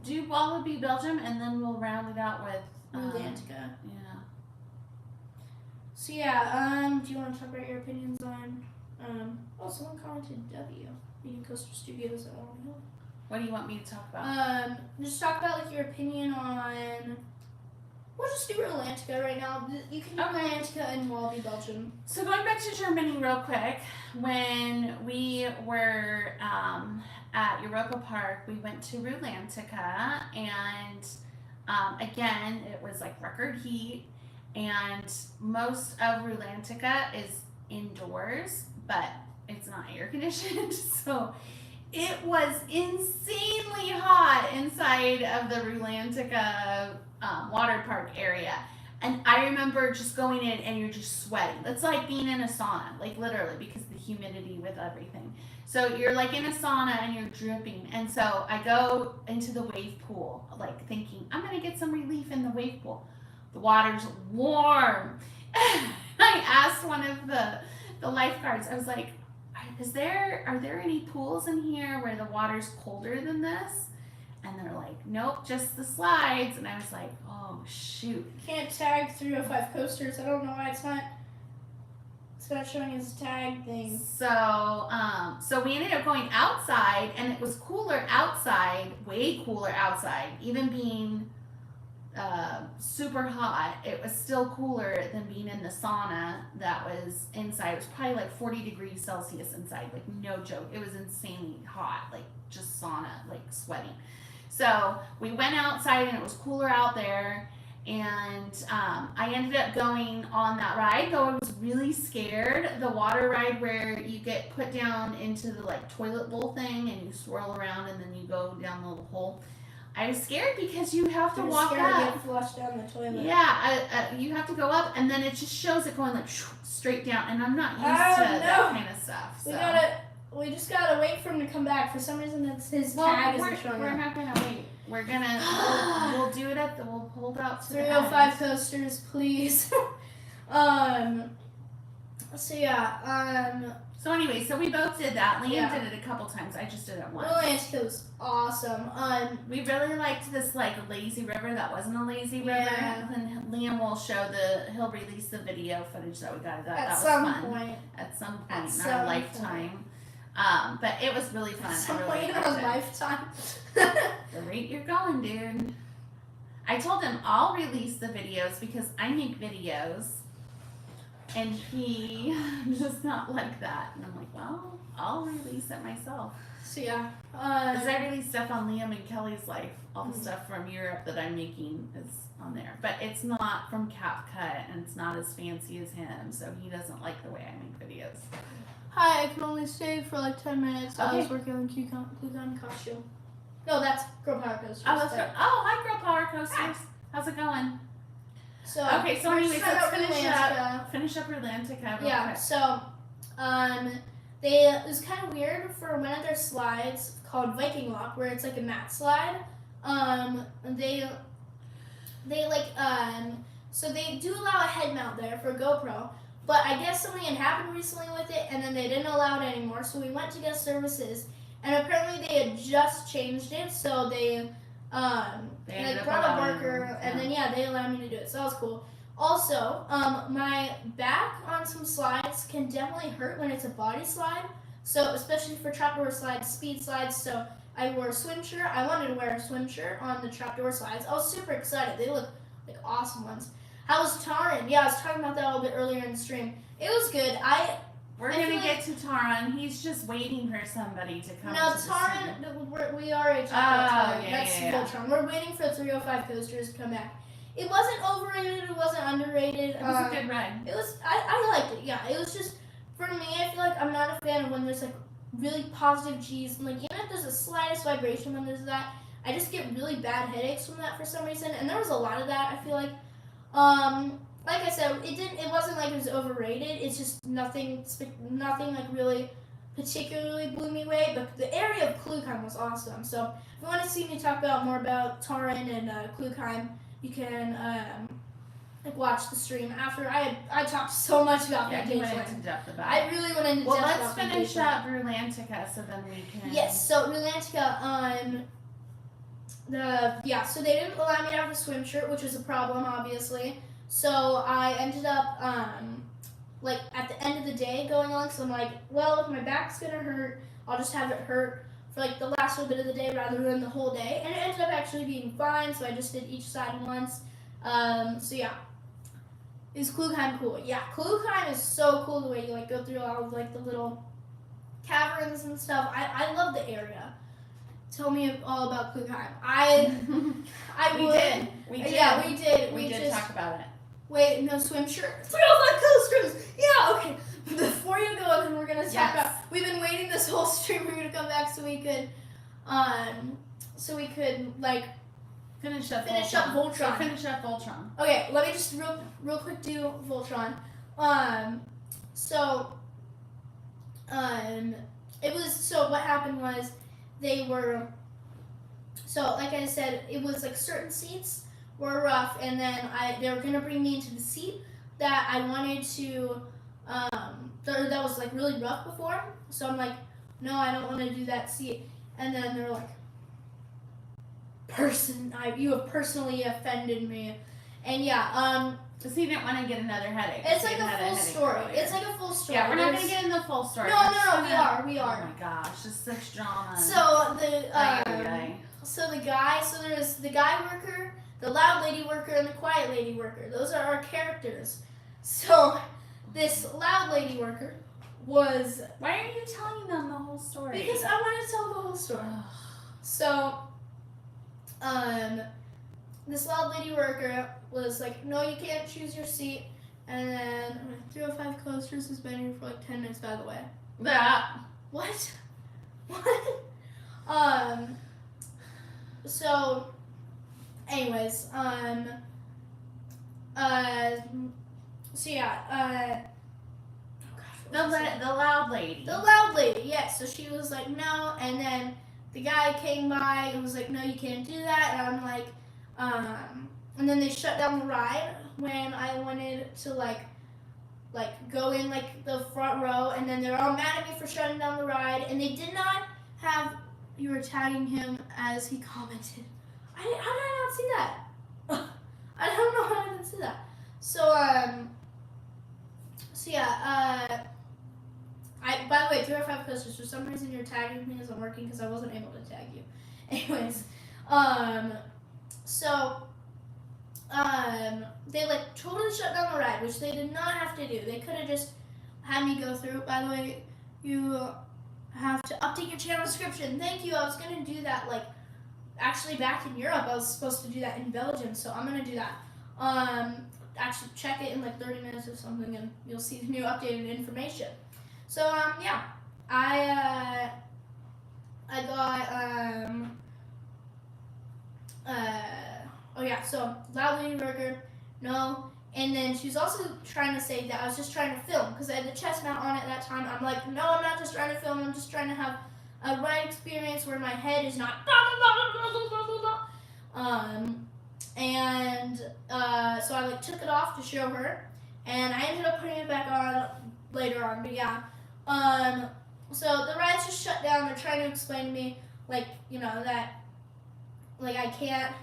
Do Wallaby, Belgium, and then we'll round it out with Atlantica. Yeah. So yeah, do you want to talk about your opinions on, someone commented W, Union Coaster Studios at Walnut Hill. What do you want me to talk about? Just talk about like your opinion on, we'll just do Atlantica right now. You can do Atlantica and Wallaby, Belgium. So going back to Germany real quick, when we were at Europa Park, we went to Rulantica, and again, it was like record heat, and most of Rulantica is indoors, but it's not air conditioned, so it was insanely hot inside of the Rulantica water park area. And I remember just going in and you're just sweating. It's like being in a sauna, like literally, because the humidity with everything. So you're like in a sauna and you're dripping. And so I go into the wave pool, like thinking, I'm going to get some relief in the wave pool. The water's warm. I asked one of the lifeguards, I was like, are there any pools in here where the water's colder than this? And they're like, nope, just the slides. And I was like, oh shoot. Can't tag 305 coasters. I don't know why it's not showing as a tag thing. So we ended up going outside, and it was cooler outside, way cooler outside. Even being super hot, it was still cooler than being in the sauna that was inside. It was probably like 40 degrees Celsius inside, like no joke. It was insanely hot, like just sauna, like sweating. So we went outside and it was cooler out there, and I ended up going on that ride, though I was really scared. The water ride where you get put down into the like toilet bowl thing and you swirl around and then you go down the little hole. I was scared because you have to walk scared up. To get flushed down the toilet. Yeah, you have to go up, and then it just shows it going like straight down, and I'm not used to that kind of stuff. So. We just gotta wait for him to come back. For some reason, that's his tag isn't showing We're up. not gonna wait. We're gonna we'll do it we'll hold out to 305 coasters, please. So yeah, So anyway, so we both did that. Liam did it a couple times. I just did it once. Atlantica was awesome. We really liked this like lazy river that wasn't a lazy river. And Liam will he'll release the video footage that we got. That was fun. At some point in our lifetime. But it was really fun. At some point in our lifetime. The rate you're going, dude. I told him I'll release the videos because I make videos. And he does not like that. And I'm like, well, I'll release it myself. So yeah. Because I release stuff on Liam and Kelly's life. All the stuff from Europe that I'm making is on there. But it's not from CapCut, and it's not as fancy as him. So he doesn't like the way I make videos. Hi, I can only stay for like 10 minutes. Okay. I was working on Kukan costume. No, that's Girl Power Coasters. Hi, Girl Power Coasters. Hi. How's it going? So okay, so anyways, let's finish up Rulantica. Yeah, quick. so it was kind of weird for one of their slides called Viking Lock, where it's like a mat slide. So they do allow a head mount there for GoPro, but I guess something had happened recently with it, and then they didn't allow it anymore. So we went to guest services, and apparently they had just changed it, so they brought a worker, and then they allowed me to do it, so that was cool. Also, my back on some slides can definitely hurt when it's a body slide, so especially for trapdoor slides, speed slides. So I wore a swim shirt. I wanted to wear a swim shirt on the trapdoor slides. I was super excited. They look like awesome ones. How was Taran? Yeah, I was talking about that a little bit earlier in the stream. It was good. We're going to get to Taran. He's just waiting for somebody to come. No, Taran, we already talked about Taran. That's Voltron. We're waiting for 305 coasters to come back. It wasn't overrated. It wasn't underrated. It was a good ride. It was. I liked it. Yeah, it was just, for me, I feel like I'm not a fan of when there's like really positive G's, and like even if there's the slightest vibration when there's that, I just get really bad headaches from that for some reason. And there was a lot of that, I feel like. Like I said, it wasn't like it was overrated. It's just nothing like really particularly blew me away. But the area of Klugheim was awesome. So if you want to see me talk about more about Tauren and Klugheim, you can like watch the stream after I talked so much about Yeah, Vacation you went Land. into depth about I really went into Well, depth let's about finish Vacation up Rulantica so then we can. Yes, so Rulantica, so they didn't allow me to have a swim shirt, which was a problem, obviously. So I ended up, like, at the end of the day going on, because I'm like, well, if my back's gonna hurt, I'll just have it hurt for, like, the last little bit of the day rather than the whole day. And it ended up actually being fine, so I just did each side once. So yeah. Is Klugheim cool? Yeah, Klugheim is so cool the way you, like, go through all of, like, the little caverns and stuff. I love the area. Tell me all about Klugheim. We did. Yeah, we did. We did talk about it. Wait, no swim shirt. 305 coasters. Yeah, okay. Before you go, then we're gonna talk about. We've been waiting this whole stream for you to come back so we could like Finish up Voltron. So finish up Voltron. Okay, let me just real quick do Voltron. It was so what happened was they were. So like I said, it was like certain seats were rough, and then they were gonna bring me into the seat that I wanted to. That was like really rough before. So I'm like, no, I don't want to do that seat. And then they're like, you have personally offended me. And yeah, Because he didn't want to get another headache. it's like a full story. It's like a full story. Yeah, we're not going to get into the full story. No, we are. Oh my gosh, just such drama. So there's the guy worker, the loud lady worker, and the quiet lady worker. Those are our characters. So this loud lady worker was. Why are you telling them the whole story? Because I want to tell the whole story. So, this loud lady worker was like, no, you can't choose your seat. And then 305 Coasters has been here for like 10 minutes, by the way. That. What? So, anyways, the loud lady. The loud lady, yes. So she was like, no, and then the guy came by and was like, no, you can't do that. And I'm like, and then they shut down the ride when I wanted to like go in like the front row, and then they were all mad at me for shutting down the ride, and they did not have you were tagging him as he commented. How did I not see that? I don't know how I didn't see that. So by the way, 305 Coasters, for some reason your tagging thing isn't working because I wasn't able to tag you. Anyways, they like totally shut down the ride, which they did not have to do. They could have just had me go through. By the way, you have to update your channel description. Thank you. I was gonna do that like actually back in Europe. I was supposed to do that in Belgium, so I'm gonna do that. Actually check it in like 30 minutes or something, and you'll see the new updated information. So yeah, I got so loud lady burger, no. And then she was also trying to say that I was just trying to film because I had the chest mount on at that time. I'm like, no, I'm not just trying to film. I'm just trying to have a ride experience where my head is not. So I like took it off to show her, and I ended up putting it back on later on. But yeah, so the ride's just shut down. They're trying to explain to me like that like I can't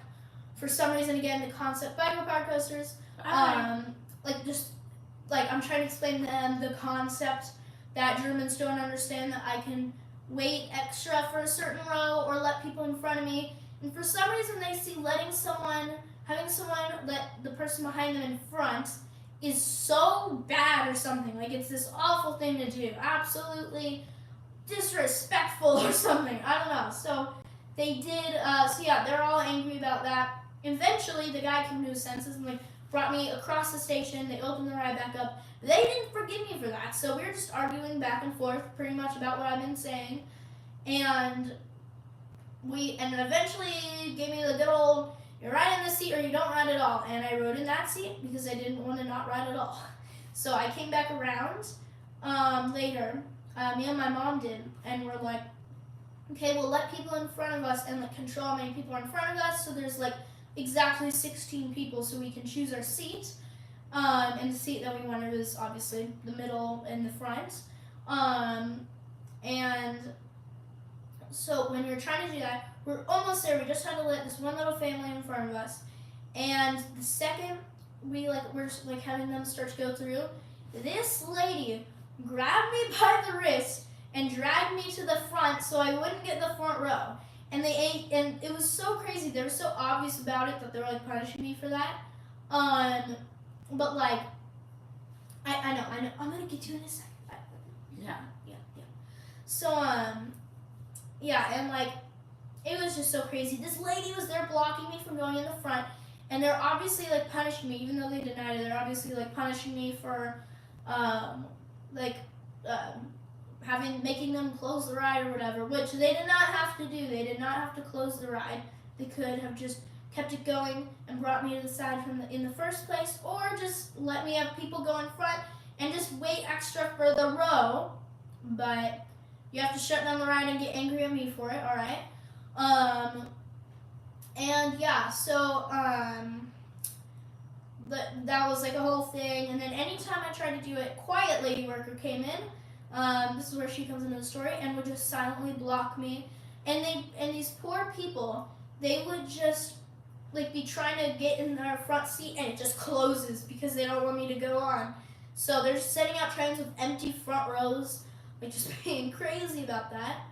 for some reason again the concept bike park coasters. I'm trying to explain to them the concept that Germans don't understand, that I can wait extra for a certain row or let people in front of me. And for some reason they see having someone let the person behind them in front is so bad or something. Like it's this awful thing to do. Absolutely disrespectful or something. I don't know. So they did, they're all angry about that. Eventually the guy came to his senses and like, brought me across the station. They opened the ride back up. They didn't forgive me for that, so we were just arguing back and forth pretty much about what I've been saying. And eventually gave me the good old, you ride in the seat or you don't ride at all. And I rode in that seat because I didn't want to not ride at all. So I came back around later. Me and my mom did, and we're like, okay, we'll let people in front of us and like control how many people are in front of us. So there's like exactly 16 people, so we can choose our seat. And the seat that we wanted was obviously the middle and the front. And so when we were trying to do that, we're almost there. We just had to let this one little family in front of us. And the second we're like having them start to go through, this lady grabbed me by the wrist and dragged me to the front so I wouldn't get the front row. And and it was so crazy. They were so obvious about it that they were like punishing me for that. But like, I know. I'm gonna get to it in a second. Yeah. So yeah, and like, it was just so crazy. This lady was there blocking me from going in the front, and they're obviously like punishing me, even though they denied it. They're obviously like punishing me for, making them close the ride or whatever, which they did not have to do. They did not have to close the ride. They could have just kept it going and brought me to the side in the first place, or just let me have people go in front and just wait extra for the row. But you have to shut down the ride and get angry at me for it, all right? And yeah, so that was like a whole thing. And then anytime I tried to do it, quiet lady worker came in. This is where she comes into the story, and would just silently block me. And these poor people, they would just like be trying to get in their front seat, and it just closes because they don't want me to go on. So they're just setting out trains with empty front rows, like just being crazy about that.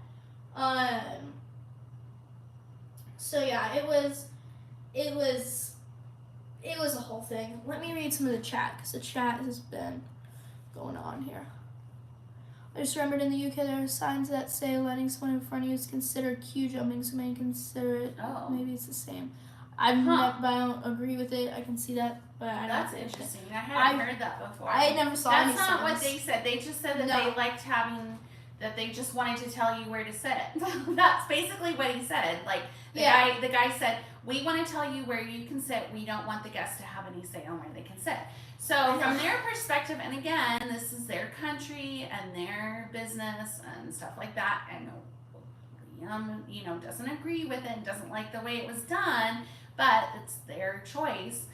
So yeah, it was a whole thing. Let me read some of the chat, because the chat has been going on here. I just remembered in the UK there are signs that say letting someone in front of you is considered queue jumping, so maybe consider it. Oh. Maybe it's the same. I don't agree with it. I can see that, but I don't. That's interesting. I hadn't heard that before. I never saw any signs. That's not what they said. They just said that they liked having, that they just wanted to tell you where to sit. That's basically what he said. Like the guy said, we want to tell you where you can sit. We don't want the guests to have any say on where they can sit. So from their perspective, and again, this is their country and their business and stuff like that, and Liam, doesn't agree with it and doesn't like the way it was done, but it's their choice,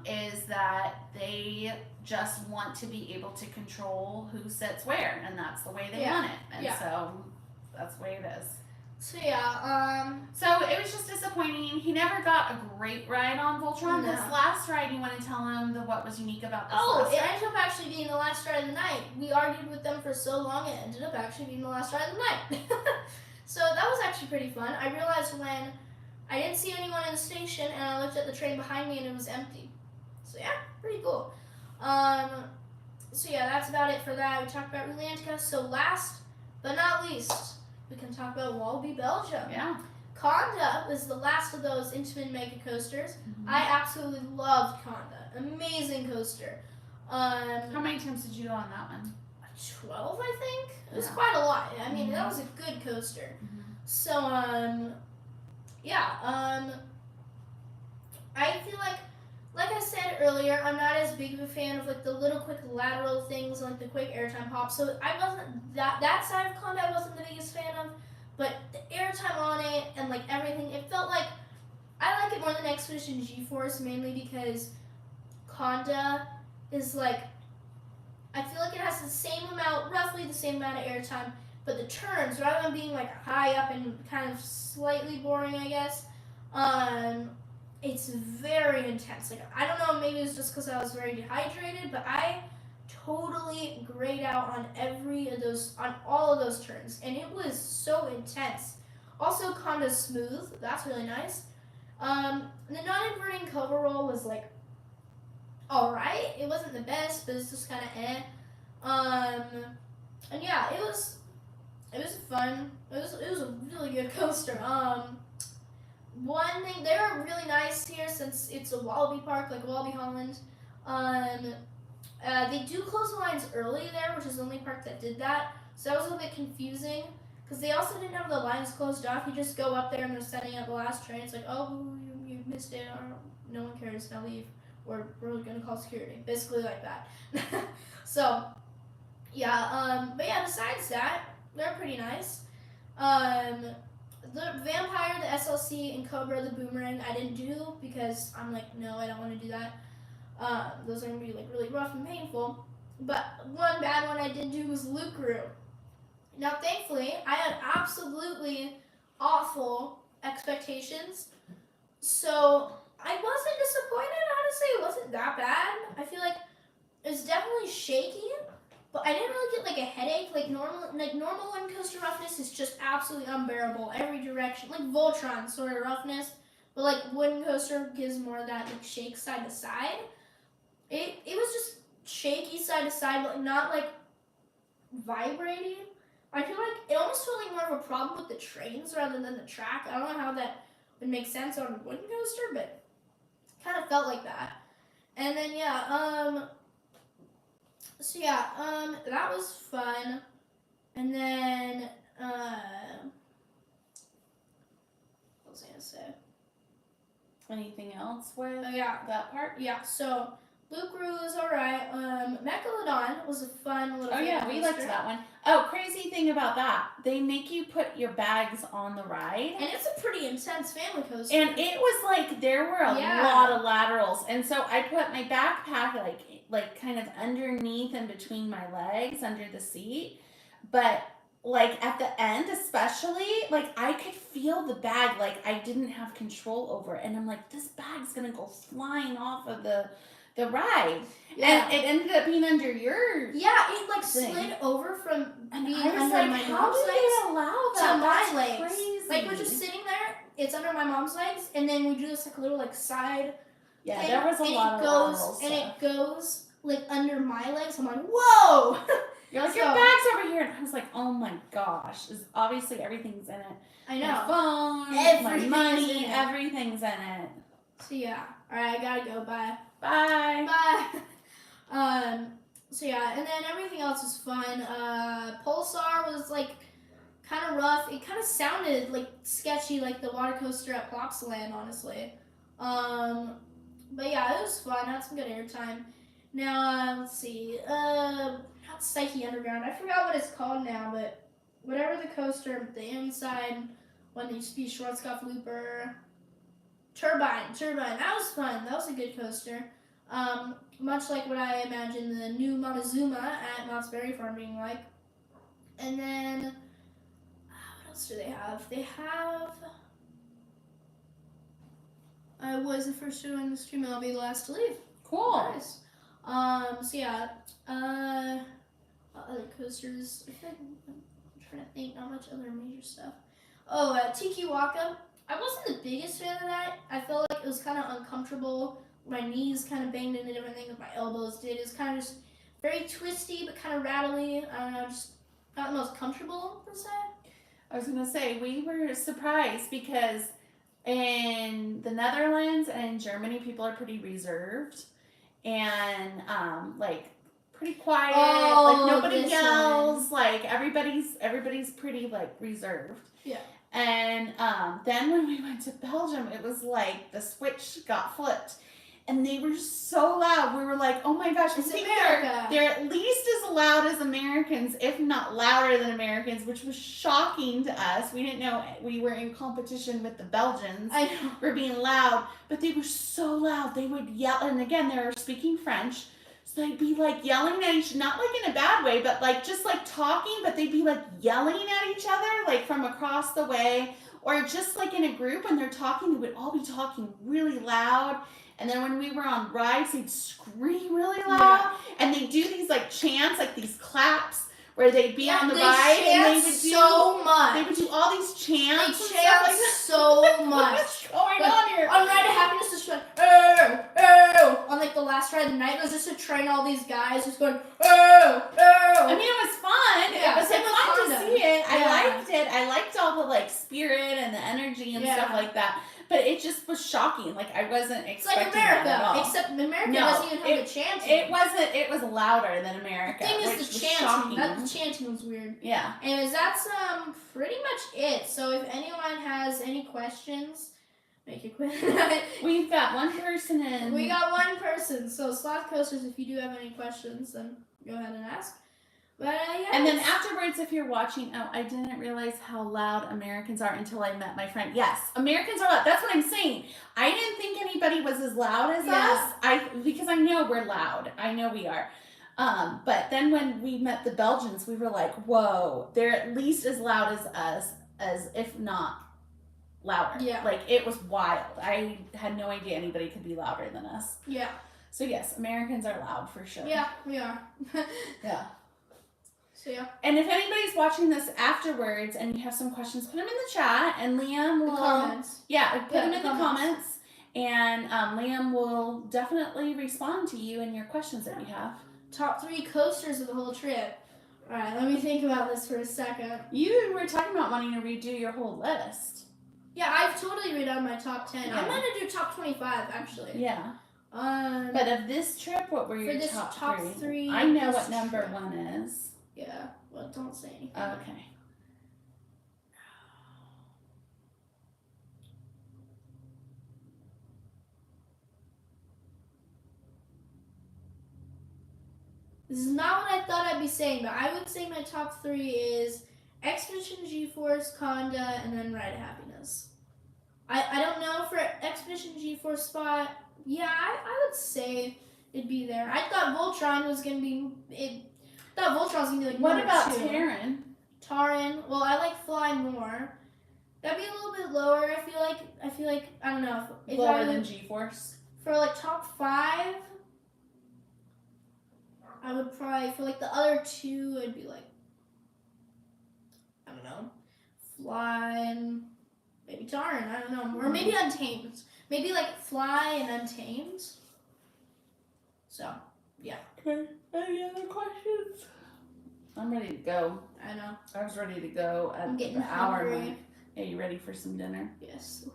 is that they just want to be able to control who sits where, and that's the way they want it, and so that's the way it is. So yeah, so it was just disappointing. He never got a great ride on Voltron. No. This last ride, you want to tell him what was unique about this last ride? It ended up actually being the last ride of the night. We argued with them for so long, it ended up actually being the last ride of the night. So that was actually pretty fun. I realized when I didn't see anyone in the station, and I looked at the train behind me and it was empty. So yeah, pretty cool. So yeah, that's about it for that. We talked about Rulantica. So last but not least, we can talk about Walibi Belgium. Yeah. Conda was the last of those Intamin Mega coasters. Mm-hmm. I absolutely loved Conda. Amazing coaster. How many times did you go on that one? 12, I think. It was quite a lot. I mean, that was a good coaster. Mm-hmm. So, I feel like I said earlier, I'm not as big of a fan of like the little quick lateral things, like the quick airtime hop. So I wasn't that side of Conda I wasn't the biggest fan of, but the airtime on it and like everything, it felt like I like it more than Expedition G-Force, mainly because Conda is like, I feel like it has roughly the same amount of airtime, but the turns, rather than being like high up and kind of slightly boring, I guess, it's very intense. Like, I don't know, maybe it was just because I was very dehydrated, but I totally grayed out on all of those turns, and it was so intense. Also, Conda's smooth. That's really nice. The non-inverting cover roll was like alright. It wasn't the best, but it's just kind of eh. And yeah, it was fun. It was a really good coaster. one thing, they were really nice here since it's a Wallaby Park, like Wallaby Holland. They do close the lines early there, which is the only park that did that. So that was a little bit confusing because they also didn't have the lines closed off. You just go up there and they're setting up the last train. It's like, oh, you missed it. Or, no one cares. Now leave. Or we're going to call security. Basically like that. So, yeah. But yeah, besides that, they're pretty nice. The Vampire, the SLC, and Cobra, the Boomerang, I didn't do because I'm like, no, I don't want to do that. Those are going to be like really rough and painful. But one bad one I did do was Lucru. Now, thankfully, I had absolutely awful expectations. So I wasn't disappointed, honestly. It wasn't that bad. I feel like it was definitely shaky. But I didn't really get like a headache. Like normal one coaster roughness is just absolutely unbearable every direction. Like Voltron sort of roughness, but like wooden coaster gives more of that like shake side to side. It was just shaky side to side, but not like vibrating. I feel like it almost felt like more of a problem with the trains rather than the track. I don't know how that would make sense on a wooden coaster, but it kind of felt like that. And then so yeah, that was fun. And then, what was I gonna say? Anything else with that part? Yeah, so Lucru was alright. Megalodon was a fun little we liked that one. Oh, crazy thing about that, they make you put your bags on the ride. And it's a pretty intense family coaster. And it was like, there were a lot of laterals. And so I put my backpack like kind of underneath and between my legs under the seat. But like at the end especially, like I could feel the bag like I didn't have control over it. And I'm like, this bag's gonna go flying off of the ride. Yeah. And it ended up being under yours. Yeah, it like slid over from being under like, my how mom's did legs they allow that? to my That's legs. crazy. Like we're just sitting there, it's under my mom's legs, and then we do this like little like side. Yeah, thing, there was a lot of lateral and stuff. it goes like under my legs. I'm like, whoa! You're like, your bag's over here. And I was like, oh my gosh. Obviously everything's in it. I know. My phone, my money, everything's in it. So yeah. Alright, I gotta go. Bye. Bye. Bye. So yeah, and then everything else was fun. Pulsar was like kind of rough. It kind of sounded like sketchy, like the water coaster at Plopsaland, honestly. But yeah, it was fun. Had some good airtime. Now, let's see. Not Psyche Underground. I forgot what it's called now, but whatever the coaster, the inside one that used to be Schwarzkopf Looper. Turbine. That was fun. That was a good coaster. Much like what I imagine the new Montezuma at Knott's Berry Farm being like. And then, what else do they have? They have... I was the first to join the stream, and I'll be the last to leave. Cool. Nice. So yeah, other coasters. I'm trying to think, not much other major stuff. Oh, Tiki Waka. I wasn't the biggest fan of that. I felt like it was kind of uncomfortable. My knees kind of banged into different things. My elbows did. It was kind of just very twisty, but kind of rattly. I don't know, just not the most comfortable per se. I was gonna say we were surprised because in the Netherlands and in Germany, people are pretty reserved and like pretty quiet. Like nobody yells. Like everybody's pretty like reserved. Yeah. And then when we went to Belgium, it was like the switch got flipped. And they were so loud. We were like, oh my gosh, it's America. They're at least as loud as Americans, if not louder than Americans, which was shocking to us. We didn't know we were in competition with the Belgians for being loud. But they were so loud. They would yell. And again, they were speaking French. So they'd be like yelling at each, not like in a bad way, but like just like talking, but they'd be like yelling at each other, like from across the way. Or just like in a group when they're talking, they would all be talking really loud. And then when we were on rides, they'd scream really loud. Yeah. And they'd do these like chants, like these claps, where they'd be on the ride. And they would do so much. They would do all these chants. They chant like so much. What's going on here? On Ride of Happiness, just like, oh, oh. On like the last ride of the night, it was just to train all these guys just going, oh, oh. I mean, it was fun. Yeah, it was fun to see it. Yeah. I liked it. I liked all the like spirit and the energy and stuff like that. but it just was shocking. Like I wasn't It's like expecting that at America, all. except America No, doesn't even have the chanting. It wasn't. It was louder than America. The thing which is the was chanting. shocking. The chanting was weird. Yeah. Anyways, that's pretty much it. So if anyone has any questions, make it quick. We've got one person in. We got one person. So Sloth Coasters, if you do have any questions, then go ahead and ask. But yeah. And then afterwards, if you're watching, oh, I didn't realize how loud Americans are until I met my friend. Yes, Americans are loud. That's what I'm saying. I didn't think anybody was as loud as us. Because I know we're loud. I know we are. But then when we met the Belgians, we were like, whoa, they're at least as loud as us, as if not louder. Yeah. Like it was wild. I had no idea anybody could be louder than us. Yeah. So yes, Americans are loud for sure. Yeah, we are. Yeah. So yeah. And if anybody's watching this afterwards and you have some questions, put them in the chat and Liam will Comments. Yeah, put them in the comments and Liam will definitely respond to you and your questions that you have. Top 3 coasters of the whole trip. Alright, let me think about this for a second. You were talking about wanting to redo your whole list. Yeah, I've totally redone my top 10. Yeah. I'm gonna do top 25 actually. Yeah. But But of this trip, what were your this top top three I know this what number trip. 1 is. yeah, well, don't say anything. Okay. This is not what I thought I'd be saying, but I would say my top 3 is Expedition G-Force, Conda, and then Ride of Happiness. I don't know for Expedition G-Force spot. Yeah, I would say it'd be there. I thought Voltron was gonna be. Thought Voltron was gonna be like. What number about 2. Terran? Taran. Well, I like Fly more. That'd be a little bit lower. I feel like I don't know if Lower I than would, G-Force? for like top 5. I would probably for like the other 2. It'd be like I don't know, Fly and maybe Taran. I don't know, or maybe Untamed. Maybe like Fly and Untamed. So yeah. Okay. Any other questions? I'm ready to go. I know. I was ready to go at I'm getting the hour hungry. mark. Are you ready for some dinner? Yes.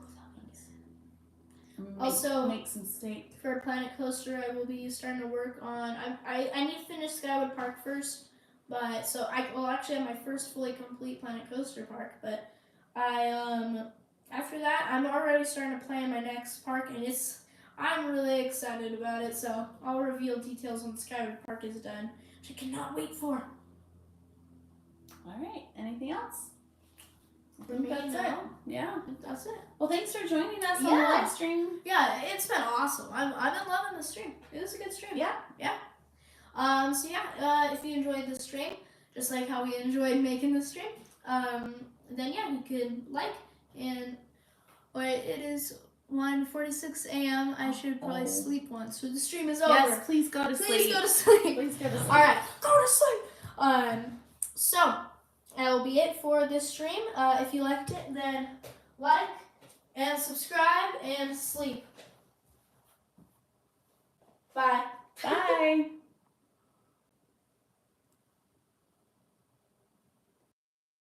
Make, Also- make some steak. For Planet Coaster, I will be starting to work on. I need to finish Skyward Park first, but so I will actually have my first fully complete Planet Coaster park. But I after that, I'm already starting to plan my next park, and I'm really excited about it. So I'll reveal details when Skyward Park is done, which I cannot wait for. All right. Anything else? I For think me, that's no. it. Yeah. That's it. Well, thanks for joining us on the Yeah. live stream. Yeah, it's been awesome. I've been loving the stream. It was a good stream. Yeah. So yeah, if you enjoyed the stream, just like how we enjoyed making the stream, then yeah, you could like and it is 1:46 a.m. I should probably sleep once, so the stream is over. Yes, please go to sleep. Please go to sleep. Please go to sleep. All right, go to sleep. So that'll be it for this stream. If you liked it, then like and subscribe and sleep. Bye. Bye.